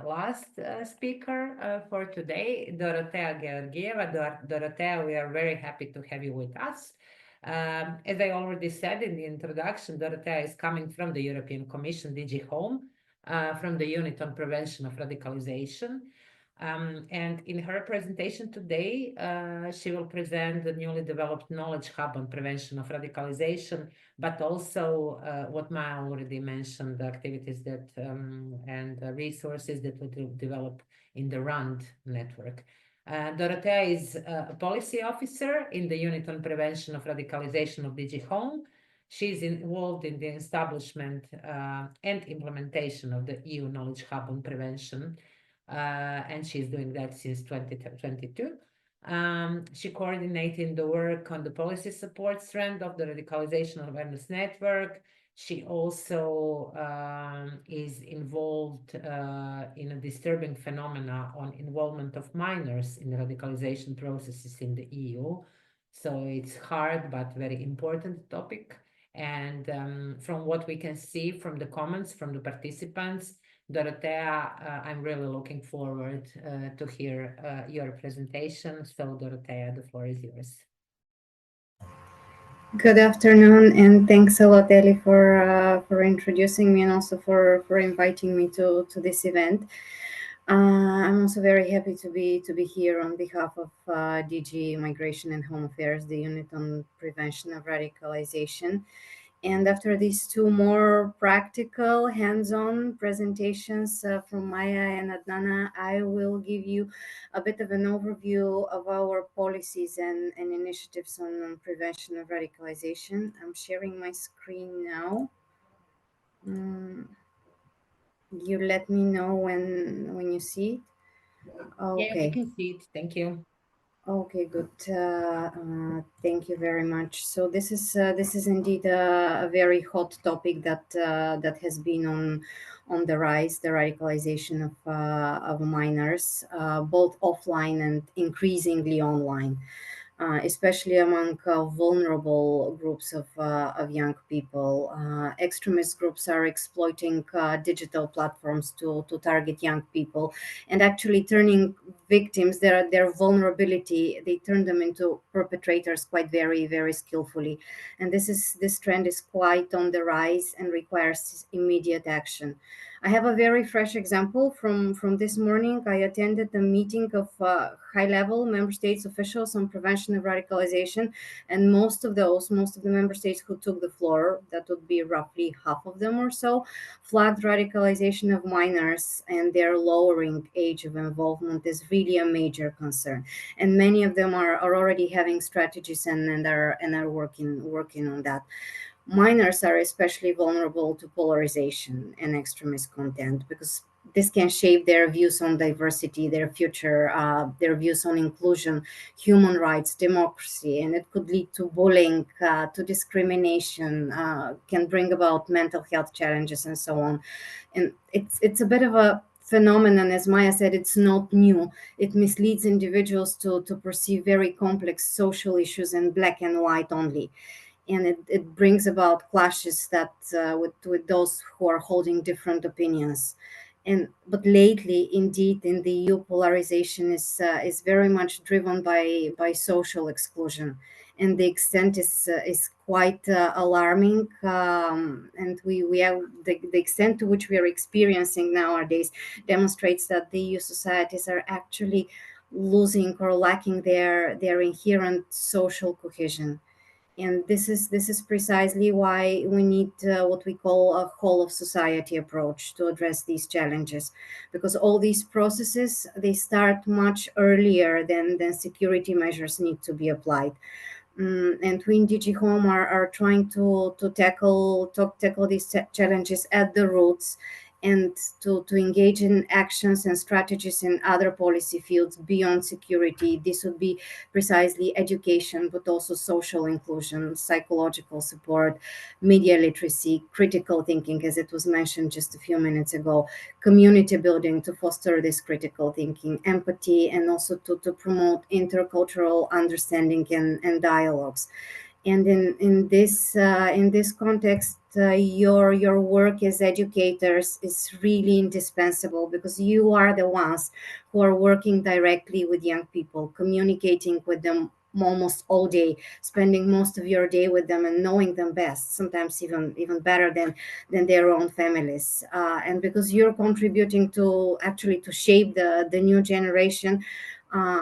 last speaker for today, Dorotea Georgieva. Dorotea, we are very happy to have you with us. As I already said in the introduction, Dorotea is coming from the European Commission, DG Home, from the Unit on Prevention of Radicalization. And in her presentation today, she will present the newly developed Knowledge Hub on Prevention of Radicalization, but also what Maya already mentioned, the activities that and resources that will develop in the RAND network. Dorotea is a policy officer in the Unit on Prevention of Radicalization of DG Home. She's involved in the establishment and implementation of the EU Knowledge Hub on Prevention, and she's doing that since 2022. She coordinated the work on the policy support strand of the Radicalization Awareness Network. She also is involved in a disturbing phenomena on involvement of minors in radicalization processes in the EU. So it's hard but very important topic. And from what we can see from the comments from the participants, Dorotea, I'm really looking forward to hear your presentation. So Dorotea, the floor is yours. Good afternoon, and thanks a lot, Eli, for introducing me and also for inviting me to this event. I'm also very happy to be here on behalf of DG Migration and Home Affairs, the Unit on Prevention of Radicalization. And after these two more practical, hands-on presentations from Maya and Adnana, I will give you a bit of an overview of our policies and initiatives on prevention of radicalization. I'm sharing my screen now. You let me know when you see it. Okay. Yeah, I can see it. Thank you. Okay, good. Thank you very much. So this is indeed a very hot topic that has been on the rise, the radicalization of minors, both offline and increasingly online. Especially among vulnerable groups of young people. Extremist groups are exploiting digital platforms to target young people and actually turning victims, their vulnerability, they turn them into perpetrators quite very, very skillfully. And this trend is quite on the rise and requires immediate action. I have a very fresh example from this morning. I attended a meeting of high-level member states officials on prevention of radicalization, and most of the member states who took the floor, that would be roughly half of them or so, flagged radicalization of minors and their lowering age of involvement is really a major concern. And many of them are already having strategies and are working on that. minors are especially vulnerable to polarization and extremist content, because this can shape their views on diversity, their future, their views on inclusion, human rights, democracy, and it could lead to bullying, to discrimination, can bring about mental health challenges, and so on. And it's a bit of a phenomenon, as Maya said. It's not new. It misleads individuals to perceive very complex social issues in black and white only, and it brings about clashes that with those who are holding different opinions. And but lately, indeed, in the EU, polarization is very much driven by social exclusion, and the extent is quite alarming. And we have the extent to which we are experiencing nowadays demonstrates that the EU societies are actually losing or lacking their inherent social cohesion. And this is precisely why we need what we call a whole of society approach to address these challenges, because all these processes, they start much earlier than security measures need to be applied. And we in DG Home are trying to tackle these challenges at the roots, and to engage in actions and strategies in other policy fields beyond security. This would be precisely education, but also social inclusion, psychological support, media literacy, critical thinking, as it was mentioned just a few minutes ago, community building to foster this critical thinking, empathy, and also to promote intercultural understanding and dialogues. And in this context, your work as educators is really indispensable, because you are the ones who are working directly with young people, communicating with them almost all day, spending most of your day with them and knowing them best, sometimes even better than their own families. And because you're contributing to actually to shape the new generation,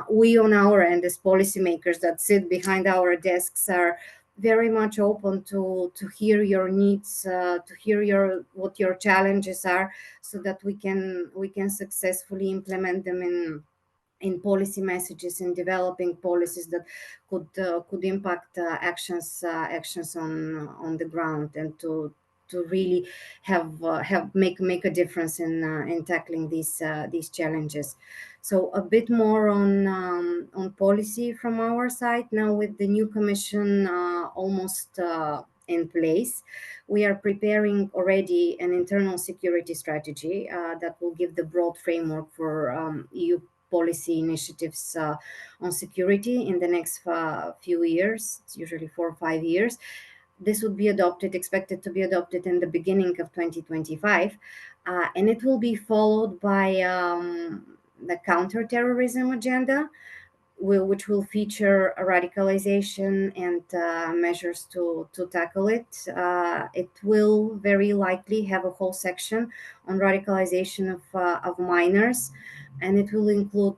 we on our end as policymakers that sit behind our desks are very much open to hear your needs, to hear what your challenges are, so that we can successfully implement them in policy messages, in developing policies that could impact actions on the ground, and to really have make a difference in tackling these challenges. So a bit more on policy from our side now, with the new commission almost in place. We are preparing already an internal security strategy that will give the broad framework for EU policy initiatives on security in the next few years. It's usually 4 or 5 years. This would be expected to be adopted in the beginning of 2025, and it will be followed by the counterterrorism agenda, which will feature radicalization and measures to tackle it. It will very likely have a whole section on radicalization of minors, and it will include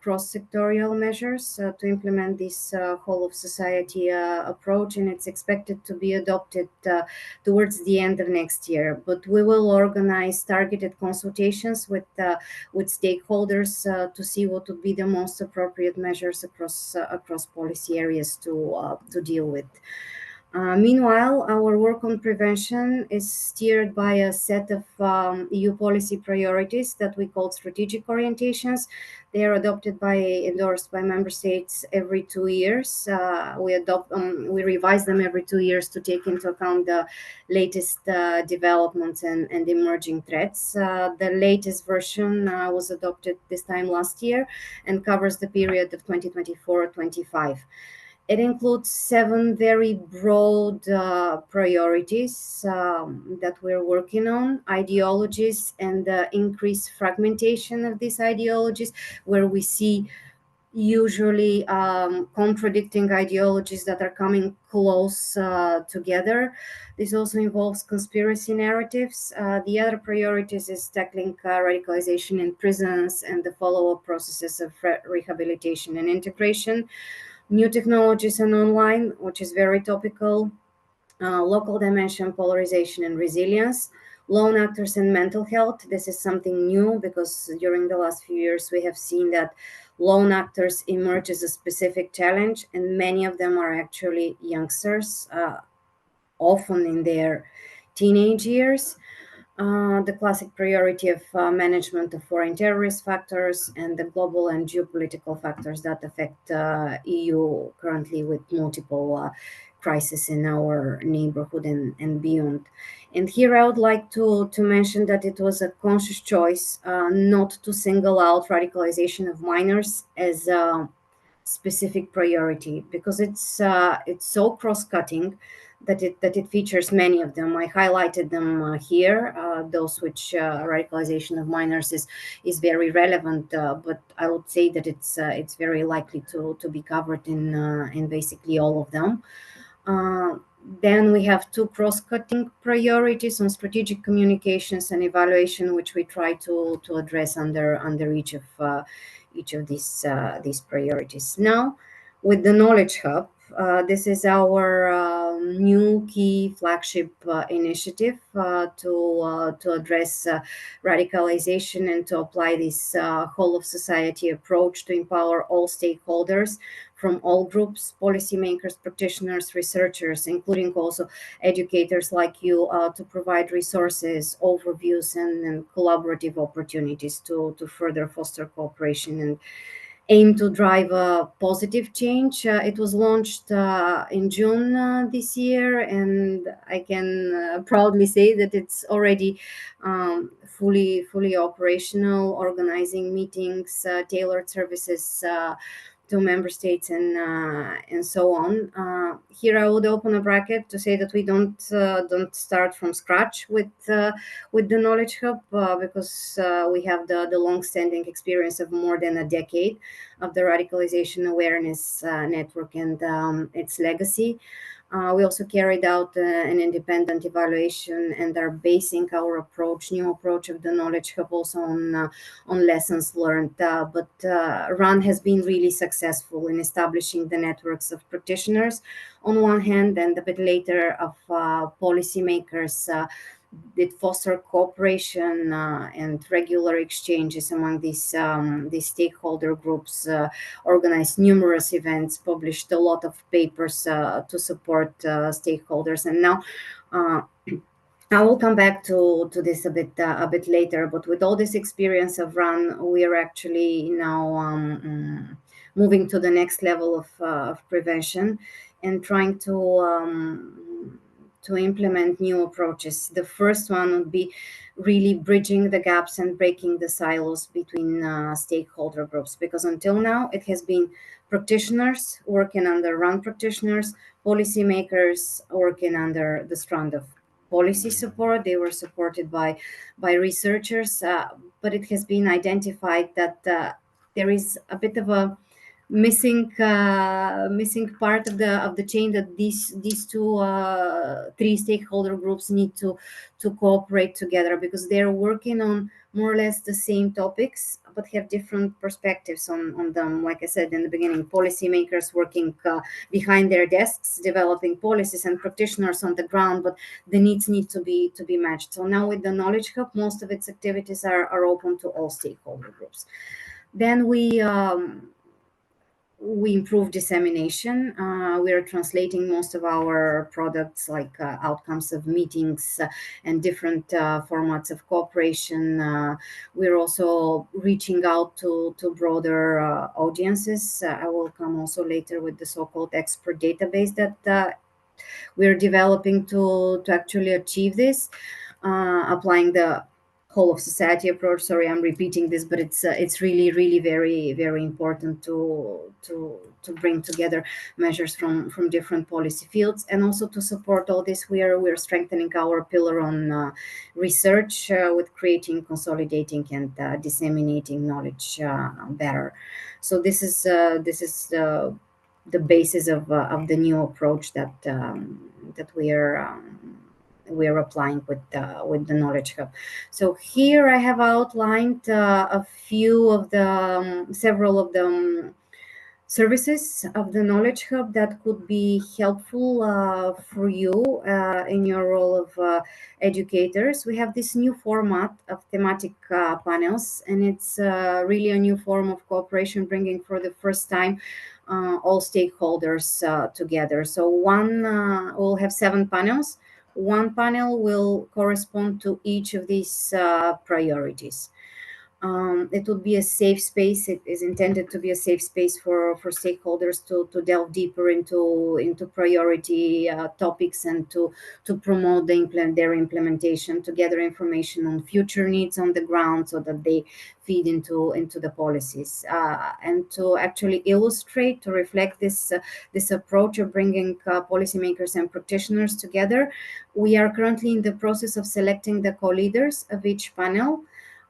cross-sectorial measures to implement this whole of society approach, and it's expected to be adopted towards the end of next year. But we will organize targeted consultations with stakeholders to see what would be the most appropriate measures across policy areas to deal with. Meanwhile, our work on prevention is steered by a set of EU policy priorities that we call strategic orientations. They are endorsed by member states every 2 years. We revise them every 2 years to take into account the latest developments and emerging threats. The latest version was adopted this time last year and covers the period of 2024-25. It includes 7 very broad priorities that we're working on: ideologies and increased fragmentation of these ideologies, where we see usually contradicting ideologies that are coming close together. This also involves conspiracy narratives. The other priorities is tackling radicalization in prisons and the follow-up processes of rehabilitation and integration. New technologies and online, which is very topical, local dimension, polarization and resilience, lone actors and mental health. This is something new, because during the last few years we have seen that lone actors emerge as a specific challenge, and many of them are actually youngsters. often in their teenage years. The classic priority of management of foreign terrorist factors and the global and geopolitical factors that affect EU currently with multiple crises in our neighborhood and beyond. And here I would like to mention that it was a conscious choice not to single out radicalization of minors as a specific priority, because it's so cross-cutting that it features many of them. I highlighted them here. Those which radicalization of minors is very relevant, but I would say that it's very likely to be covered in basically all of them. Then we have two cross-cutting priorities on strategic communications and evaluation, which we try to address under each of these priorities. Now, with the Knowledge Hub, this is our new key flagship initiative to address radicalization and to apply this whole of society approach to empower all stakeholders from all groups, policymakers, practitioners, researchers, including also educators like you, to provide resources, overviews, and collaborative opportunities to further foster cooperation and aim to drive a positive change. It was launched in June this year, and I can proudly say that it's already fully operational, organizing meetings, tailored services to member states and so on. Here I would open a bracket to say that we don't start from scratch with the Knowledge Hub because we have the long-standing experience of more than a decade of the Radicalization Awareness Network and its legacy. We also carried out an independent evaluation and are basing our new approach of the Knowledge Hub also on lessons learned. But RAN has been really successful in establishing the networks of practitioners on one hand, and a bit later of policymakers. It foster cooperation and regular exchanges among these stakeholder groups, organized numerous events, published a lot of papers to support stakeholders. And now I will come back to this a bit later. But with all this experience of RAN, we are actually now moving to the next level of prevention and trying to implement new approaches. The first one would be really bridging the gaps and breaking the silos between stakeholder groups, because until now it has been practitioners working under RAN practitioners, policymakers working under the strand of policy support. They were supported by researchers, but it has been identified that there is a bit of a missing part of the chain, that these three stakeholder groups need to cooperate together, because they're working on more or less the same topics but have different perspectives on them. Like I said in the beginning, policymakers working behind their desks developing policies, and practitioners on the ground, but the needs need to be matched. So now with the Knowledge Hub, most of its activities are open to all stakeholder groups. Then we improve dissemination. We are translating most of our products, like outcomes of meetings and different formats of cooperation. We're also reaching out to broader audiences. I will come also later with the so-called expert database that we're developing to actually achieve this, applying the whole of society approach. Sorry, I'm repeating this, but it's really very important to bring together measures from different policy fields, and also to support all this. We're strengthening our pillar on research with creating, consolidating, and disseminating knowledge better. So this is the basis of the new approach that we are applying with the Knowledge Hub. So here I have outlined a few of the several of the services of the Knowledge Hub that could be helpful for you in your role of educators. We have this new format of thematic panels, and it's really a new form of cooperation, bringing for the first time all stakeholders together. So we'll have 7 panels. One panel will correspond to each of these priorities. It would be a safe space. It is intended to be a safe space for stakeholders to delve deeper into priority topics and to promote their implementation, to gather information on future needs on the ground so that they feed into the policies, and to actually illustrate, to reflect this approach of bringing policymakers and practitioners together. We are currently in the process of selecting the co-leaders of each panel.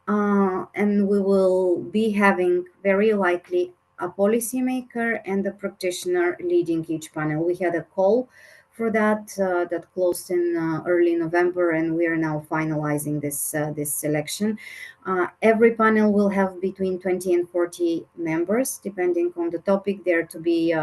And we will be having very likely a policymaker and a practitioner leading each panel. We had a call for that that closed in early November, and we are now finalizing this selection. Every panel will have between 20 and 40 members, depending on the topic. They're to be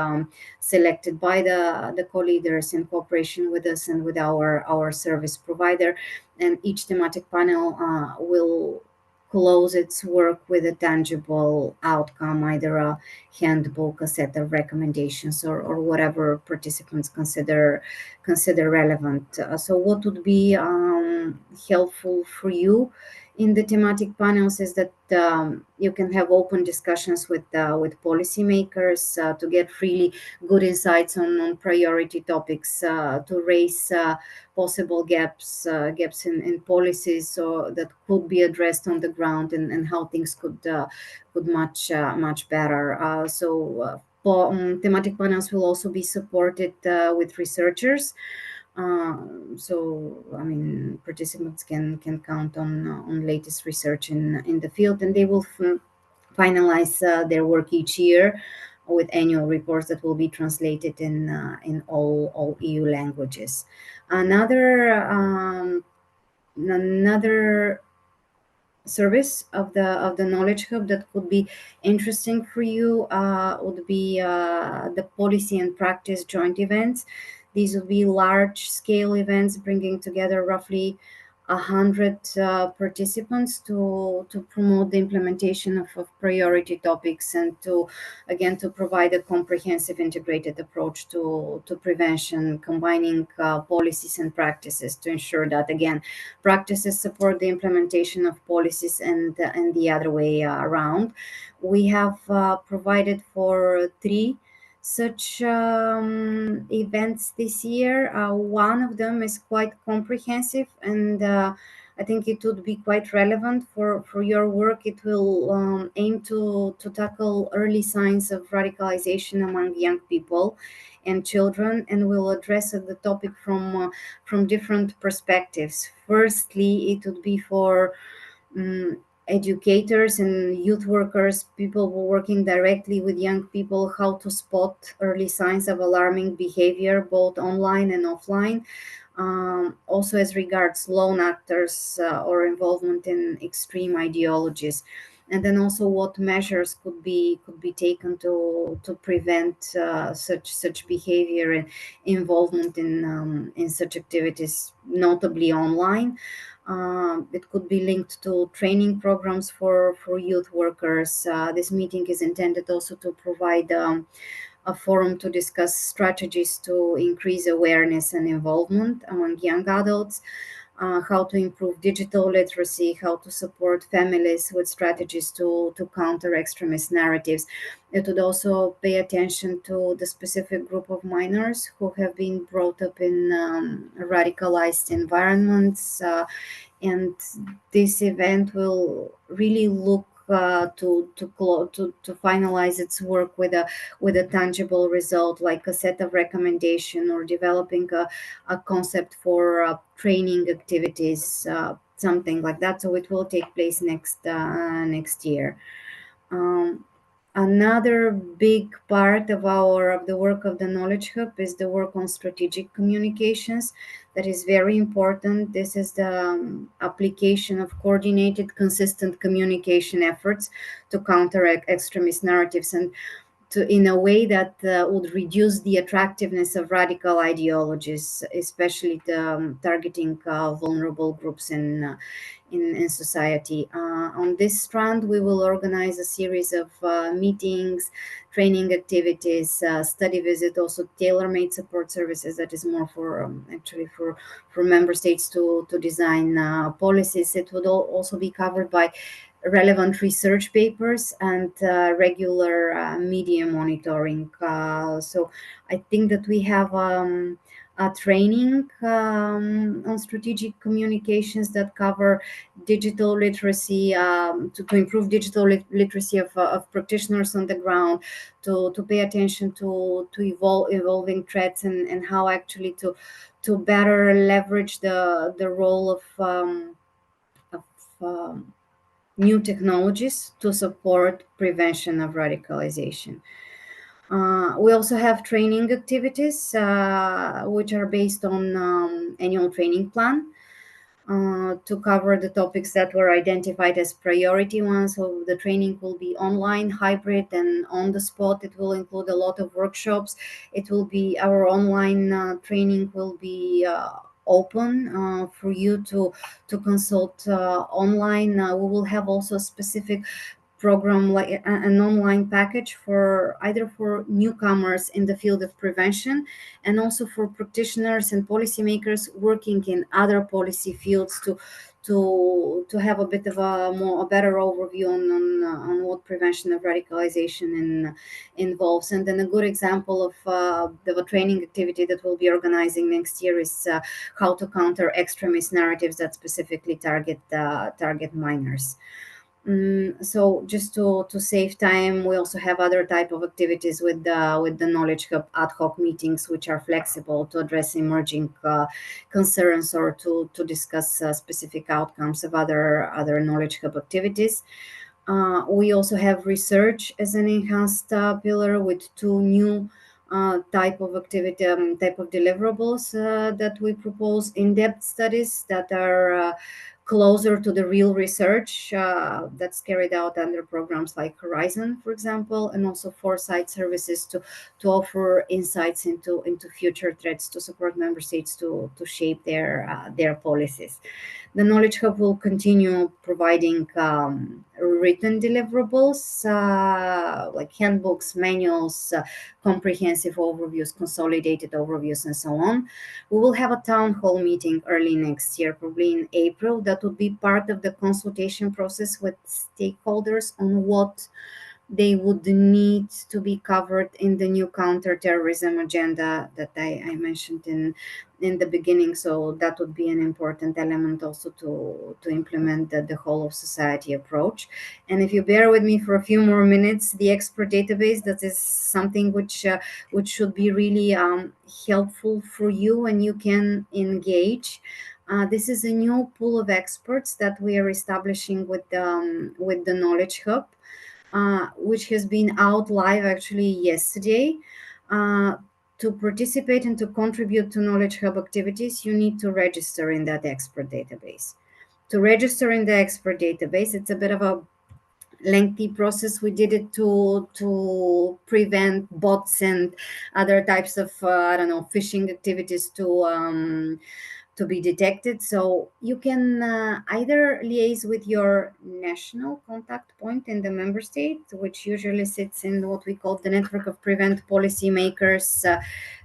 selected by the co-leaders in cooperation with us and with our service provider. And each thematic panel will close its work with a tangible outcome, either a handbook, a set of recommendations, or whatever participants consider relevant. So what would be helpful for you in the thematic panels is that you can have open discussions with policymakers to get really good insights on priority topics, to raise possible gaps in policies so that could be addressed on the ground, and how things could much better. Thematic panels will also be supported with researchers. So, I mean, participants can count on latest research in the field, and they will finalize their work each year with annual reports that will be translated in all EU languages. Another service of the Knowledge Hub that could be interesting for you would be the policy and practice joint events. These would be large-scale events bringing together roughly 100 participants to promote the implementation of priority topics, and to provide a comprehensive integrated approach to prevention, combining policies and practices to ensure that, again, practices support the implementation of policies, and the other way around. We have provided for 3 such events this year. One of them is quite comprehensive, and I think it would be quite relevant for your work. It will aim to tackle early signs of radicalization among young people and children, and will address the topic from different perspectives. Firstly, it would be for educators and youth workers, people who are working directly with young people, how to spot early signs of alarming behavior, both online and offline. Also, as regards lone actors or involvement in extreme ideologies, and then also what measures could be taken to prevent such behavior and involvement in such activities, notably online. It could be linked to training programs for youth workers. This meeting is intended also to provide a forum to discuss strategies to increase awareness and involvement among young adults, how to improve digital literacy, how to support families with strategies to counter extremist narratives. It would also pay attention to the specific group of minors who have been brought up in radicalized environments. And this event will really look to finalize its work with a tangible result, like a set of recommendation, or developing a concept for training activities, something like that. So it will take place next year. Another big part of the work of the Knowledge Hub is the work on strategic communications. That is very important. This is the application of coordinated, consistent communication efforts to counter extremist narratives. And in a way that would reduce the attractiveness of radical ideologies, especially targeting vulnerable groups in society. On this strand, we will organize a series of meetings, training activities, study visit, also tailor-made support services that is more for actually for member states to design policies. It would also be covered by relevant research papers and regular media monitoring. So I think that we have a training on strategic communications that cover digital literacy, to improve digital literacy of practitioners on the ground, to pay attention to evolving threats and how actually to better leverage the role of new technologies to support prevention of radicalization. We also have training activities which are based on annual training plan to cover the topics that were identified as priority ones. So the training will be online, hybrid, and on the spot. It will include a lot of workshops. It will be our online training will be open for you to consult online. We will have also a specific program, like an online package for either for newcomers in the field of prevention and also for practitioners and policymakers working in other policy fields to have a bit of a better overview on what prevention of radicalization involves. And then a good example of a training activity that we'll be organizing next year is how to counter extremist narratives that specifically target minors. So just to save time, we also have other type of activities with the Knowledge Hub ad hoc meetings, which are flexible to address emerging concerns or to discuss specific outcomes of other Knowledge Hub activities. We also have research as an enhanced pillar with two new type of activity, type of deliverables that we propose: in-depth studies that are closer to the real research that's carried out under programs like Horizon, for example, and also foresight services to offer insights into future threats to support member states to shape their policies. The Knowledge Hub will continue providing written deliverables like handbooks, manuals, comprehensive overviews, consolidated overviews, and so on. We will have a town hall meeting early next year, probably in April. That would be part of the consultation process with stakeholders on what they would need to be covered in the new counterterrorism agenda that I mentioned in the beginning. So that would be an important element also to implement the whole of society approach. And if you bear with me for a few more minutes, the expert database, that is something which should be really helpful for you and you can engage. This is a new pool of experts that we are establishing with the Knowledge Hub, which has been out live actually yesterday. To participate and to contribute to Knowledge Hub activities, you need to register in that expert database. To register in the expert database, it's a bit of a lengthy process. We did it to prevent bots and other types of phishing activities to be detected. So you can either liaise with your national contact point in the member state, which usually sits in what we call the network of prevent policymakers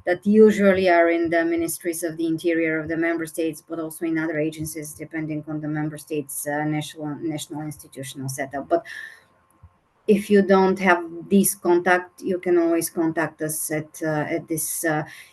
that usually are in the ministries of the interior of the member states, but also in other agencies, depending on the member state's national institutional setup. But if you don't have this contact, you can always contact us at this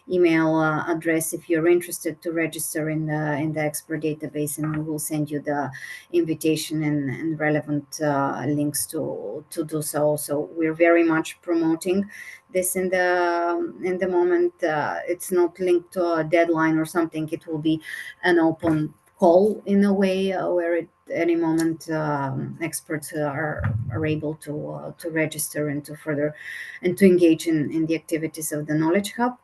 email address if you're interested to register in the expert database, and we will send you the invitation and relevant links to do so. So we're very much promoting this in the moment. It's not linked to a deadline or something. It will be an open call in a way where at any moment experts are able to register and to further and to engage in the activities of the Knowledge Hub.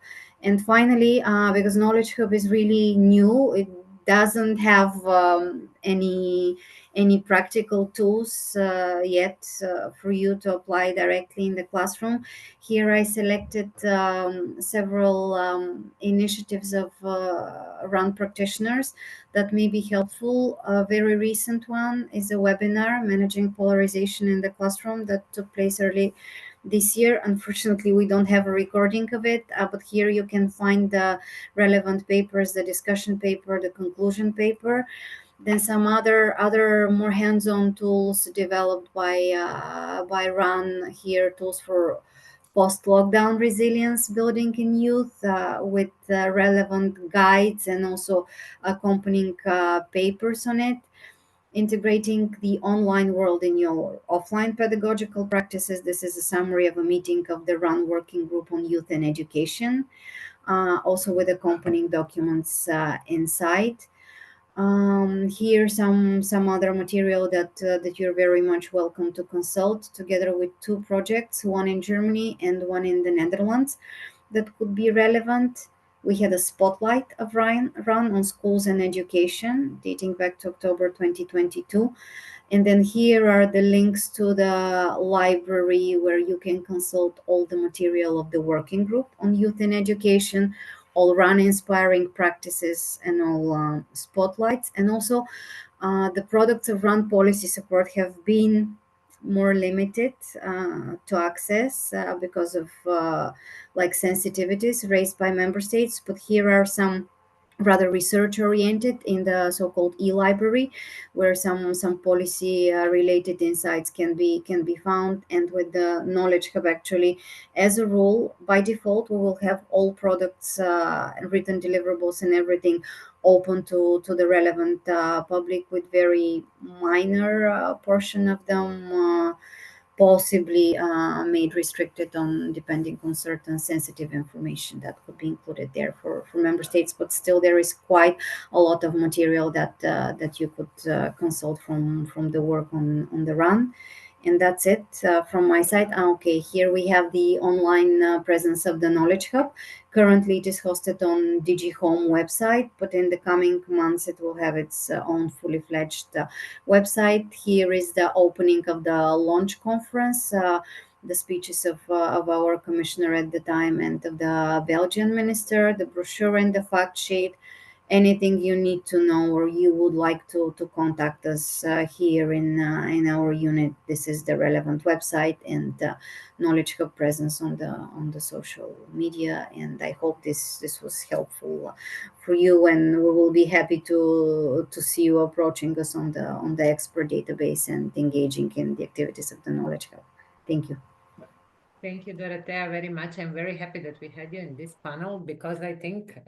And finally, because Knowledge Hub is really new, doesn't have any practical tools yet for you to apply directly in the classroom. Here I selected several initiatives of RAN practitioners that may be helpful. A very recent one is a webinar, Managing Polarization in the Classroom, that took place early this year. Unfortunately, we don't have a recording of it, but here you can find the relevant papers, the discussion paper, the conclusion paper. Then some other more hands-on tools developed by RAN here, tools for post-lockdown resilience building in youth with relevant guides and also accompanying papers on it. Integrating the online world in your offline pedagogical practices. This is a summary of a meeting of the RAN working group on youth and education, also with accompanying documents inside. Here some other material that you're very much welcome to consult, together with two projects, one in Germany and one in the Netherlands, that could be relevant. We had a spotlight of RAN on schools and education dating back to October 2022. And then here are the links to the library where you can consult all the material of the working group on youth and education, all RAN inspiring practices, and all spotlights. And also the products of RAN policy support have been more limited to access because of like sensitivities raised by member states. But here are some rather research oriented in the so-called e-library, where some policy related insights can be found. And with the knowledge hub, actually, as a rule, by default, we will have all products, written deliverables and everything open to the relevant public, with very minor portion of them possibly made restricted on depending on certain sensitive information that could be included there for member states. But still, there is quite a lot of material that you could consult from the work on the RAN. And that's it from my side. Okay, here we have the online presence of the Knowledge Hub. Currently, it is hosted on DigiHome website, but in the coming months, it will have its own fully fledged website. Here is the opening of the launch conference, the speeches of our commissioner at the time and of the Belgian minister, the brochure and the fact sheet. Anything you need to know or you would like to contact us here in our unit, this is the relevant website and Knowledge Hub presence on the social media. And I hope this was helpful for you, and we will be happy to see you approaching us on the expert database and engaging in the activities of the Knowledge Hub. Thank you. Thank you, Dorothea, very much. I'm very happy that we had you in this panel, because I think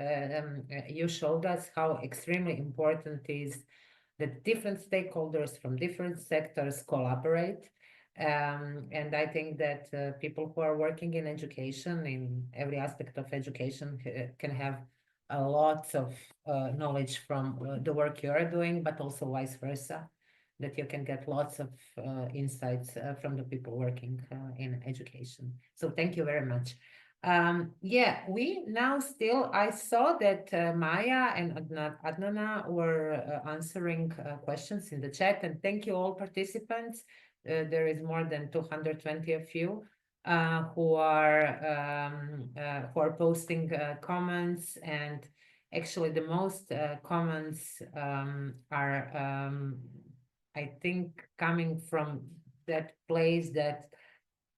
you showed us how extremely important is that different stakeholders from different sectors collaborate. And I think that people who are working in education, in every aspect of education, can have a lot of knowledge from the work you are doing, but also vice versa, that you can get lots of insights from the people working in education. So thank you very much. Yeah, we now still, I saw that Maya and Adnana were answering questions in the chat, and thank you all participants. There is more than 220 of you who are posting comments, and actually the most comments are I think coming from that place that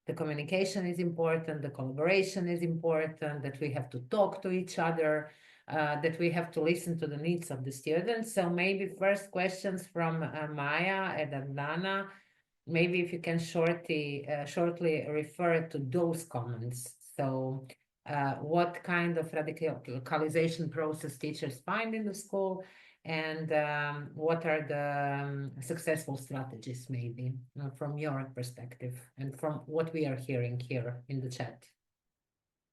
the communication is important, the collaboration is important, that we have to talk to each other, that we have to listen to the needs of the students. So maybe first questions from Maya and Adnana. Maybe if you can shortly refer to those comments. So what kind of radicalization process teachers find in the school, and what are the successful strategies, maybe from your perspective and from what we are hearing here in the chat.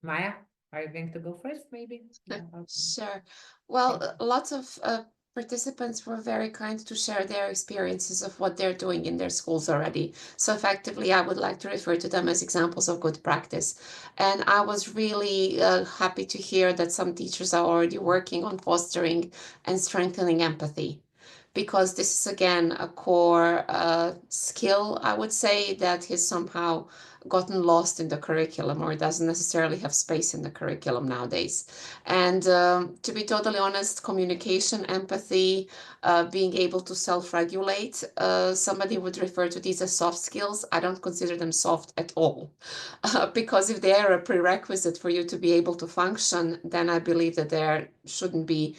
Maya, are you going to go first, maybe? Yeah, okay. Sure. Well, lots of participants were very kind to share their experiences of what they're doing in their schools already. So effectively, I would like to refer to them as examples of good practice. And I was really happy to hear that some teachers are already working on fostering and strengthening empathy, because this is again a core skill, I would say, that has somehow gotten lost in the curriculum, or it doesn't necessarily have space in the curriculum nowadays. And to be totally honest, communication, empathy, being able to self-regulate, somebody would refer to these as soft skills. I don't consider them soft at all, because if they are a prerequisite for you to be able to function, then I believe that there shouldn't be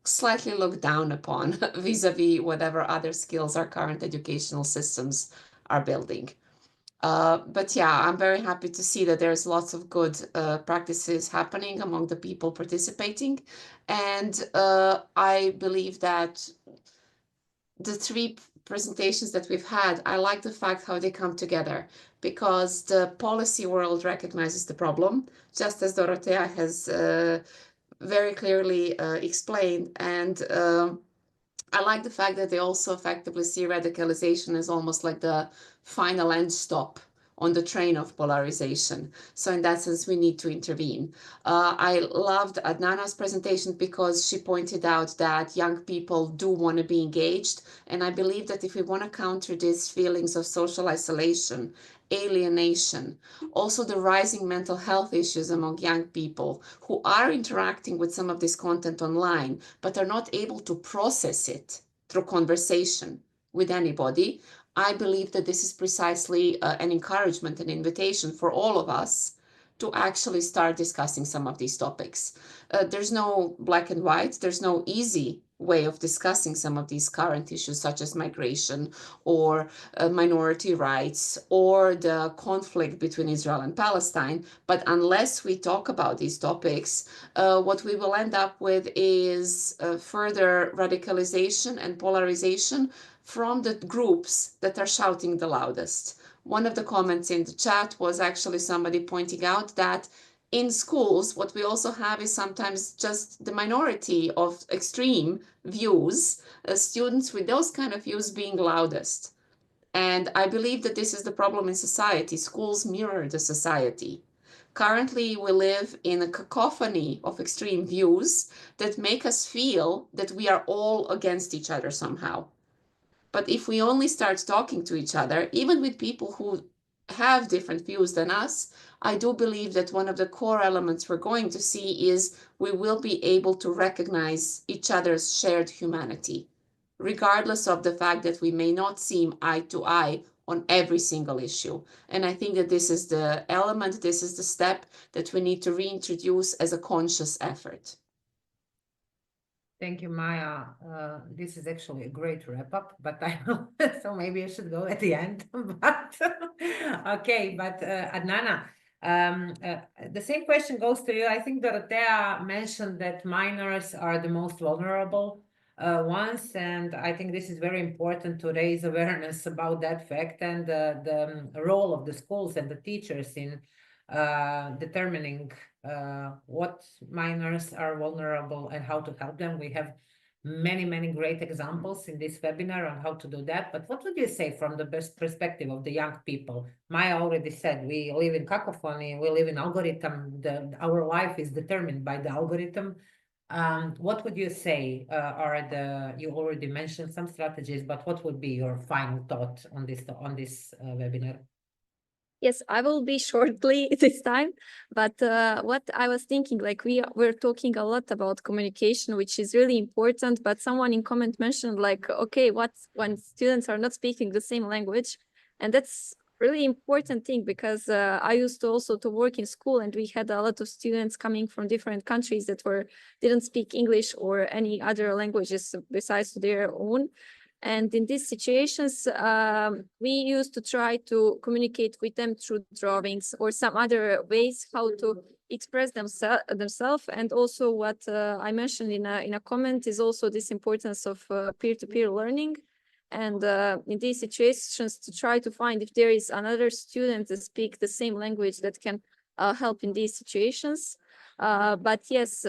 slightly looked down upon vis-a-vis whatever other skills our current educational systems are building. But yeah, I'm very happy to see that there's lots of good practices happening among the people participating. And I believe that the three presentations that we've had, I like the fact how they come together, because the policy world recognizes the problem, just as Dorothea has very clearly explained. And I like the fact that they also effectively see radicalization as almost like the final end stop on the train of polarization. So in that sense, we need to intervene. I loved Adnana's presentation because she pointed out that young people do want to be engaged. And I believe that if we want to counter these feelings of social isolation, alienation, also the rising mental health issues among young people who are interacting with some of this content online, but are not able to process it through conversation with anybody, I believe that this is precisely an encouragement, an invitation for all of us to actually start discussing some of these topics. There's no black and white, there's no easy way of discussing some of these current issues, such as migration or minority rights or the conflict between Israel and Palestine. But unless we talk about these topics, what we will end up with is further radicalization and polarization from the groups that are shouting the loudest. One of the comments in the chat was actually somebody pointing out that in schools, what we also have is sometimes just the minority of extreme views, students with those kind of views being loudest. And I believe that this is the problem in society. Schools mirror the society. Currently, we live in a cacophony of extreme views that make us feel that we are all against each other somehow. But if we only start talking to each other, even with people who have different views than us, I do believe that one of the core elements we're going to see is we will be able to recognize each other's shared humanity, regardless of the fact that we may not seem eye to eye on every single issue. And I think that this is the element, this is the step that we need to reintroduce as a conscious effort. Thank you, Maya. This is actually a great wrap up, but so maybe I should go at the end. But okay, but Adnana, the same question goes to you. I think Dorothea mentioned that minors are the most vulnerable ones, and I think this is very important to raise awareness about that fact and the role of the schools and the teachers in determining what minors are vulnerable and how to help them. We have many great examples in this webinar on how to do that. But what would you say from the best perspective of the young people? Maya already said we live in cacophony, we live in algorithm. Our life is determined by the algorithm. What would you say you already mentioned some strategies, but what would be your final thought on this webinar? Yes, I will be shortly this time, but what I was thinking, like we're talking a lot about communication, which is really important, but someone in comment mentioned like, okay, what's when students are not speaking the same language? And that's really important thing, because I used to also to work in school, and we had a lot of students coming from different countries that didn't speak English or any other languages besides their own. And in these situations, we used to try to communicate with them through drawings or some other ways how to express themselves. And also what I mentioned in a comment is also this importance of peer-to-peer learning. And in these situations, to try to find if there is another student that speak the same language that can help in these situations. But yes,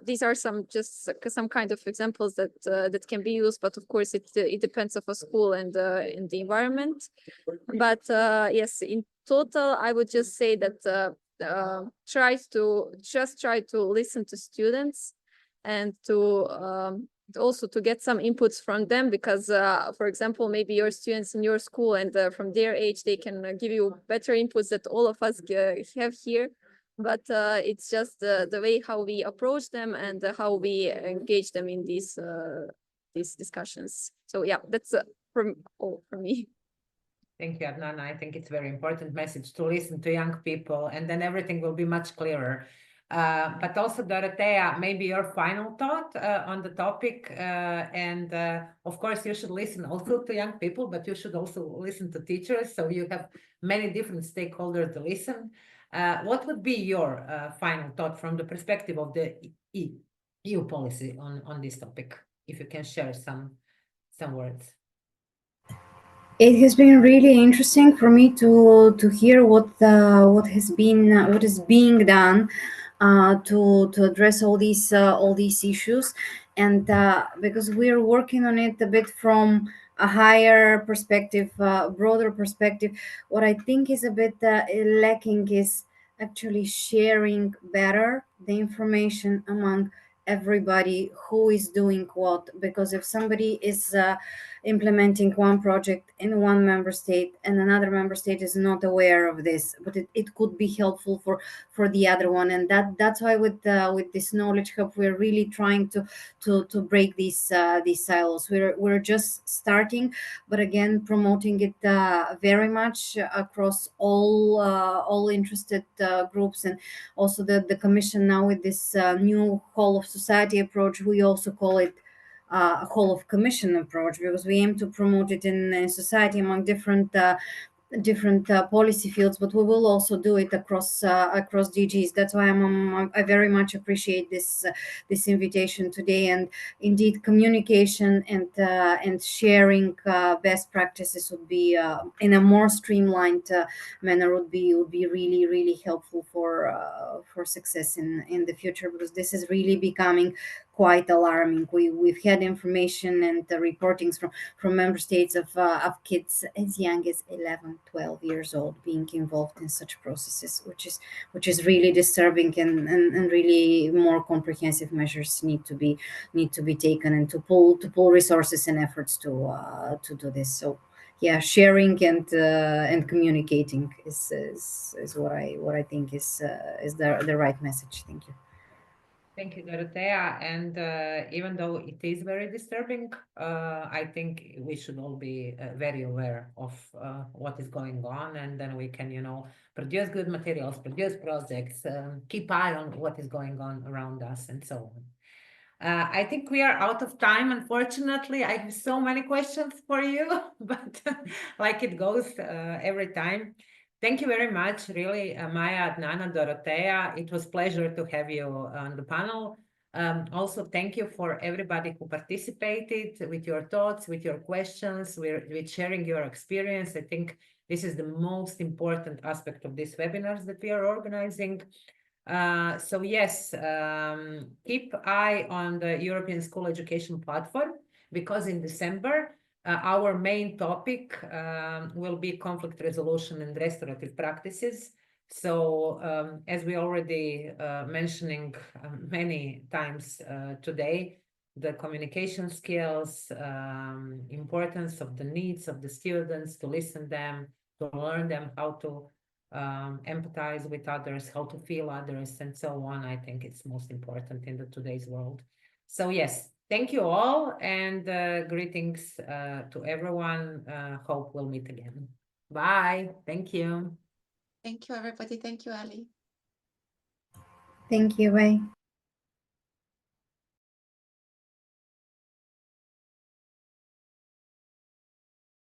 these are some kind of examples that that can be used, but of course it depends of a school and in the environment. But yes, in total, I would just say that try to listen to students and to also to get some inputs from them, because for example, maybe your students in your school and from their age, they can give you better inputs that all of us have here. But it's just the way how we approach them and how we engage them in these discussions. So yeah, that's all from me. Thank you, Adnan. I think it's a very important message to listen to young people, and then everything will be much clearer. But also, Dorothea, maybe your final thought on the topic. And of course, you should listen also to young people, but you should also listen to teachers. So you have many different stakeholders to listen. What would be your final thought from the perspective of the EU policy on this topic? If you can share some words. It has been really interesting for me to hear what is being done to address all these issues, and because we're working on it a bit from a higher perspective, broader perspective. What I think is a bit lacking is actually sharing better the information among everybody who is doing what, because if somebody is implementing one project in one member state and another member state is not aware of this, but it could be helpful for the other one. And that's why with this knowledge hub, we're really trying to break these silos. We're just starting, but again, promoting it very much across all interested groups. And also the commission now with this new whole of society approach, we also call it a whole of commission approach, because we aim to promote it in society among different policy fields, but we will also do it across DGs. That's why I very much appreciate this invitation today. And indeed, communication and sharing best practices would be in a more streamlined manner would be really, really helpful for success in the future, because this is really becoming quite alarming. We've had information and the reportings from member states of kids as young as 11, 12 years old being involved in such processes, which is really disturbing, and really more comprehensive measures need to be taken, and to pull resources and efforts to do this. So yeah, sharing and communicating is what I think is the right message. Thank you. Thank you, Dorothea. And even though it is very disturbing, I think we should all be very aware of what is going on, and then we can, produce good materials, produce projects, keep eye on what is going on around us, and so on. I think we are out of time, unfortunately. I have so many questions for you, but like it goes every time. Thank you very much, really, Maya, Adnan, Dorothea. It was a pleasure to have you on the panel. Also, thank you for everybody who participated with your thoughts, with your questions, with sharing your experience. I think this is the most important aspect of these webinars that we are organizing. So yes, keep eye on the European School Education Platform, because in December, our main topic will be conflict resolution and restorative practices. So as we already mentioning many times today, the communication skills, importance of the needs of the students, to listen them, to learn them how to empathize with others, how to feel others, and so on. I think it's most important in today's world. So yes, thank you all, and greetings to everyone. Hope we'll meet again. Bye. Thank you. Thank you, everybody. Thank you, Ali. Thank you. Bye.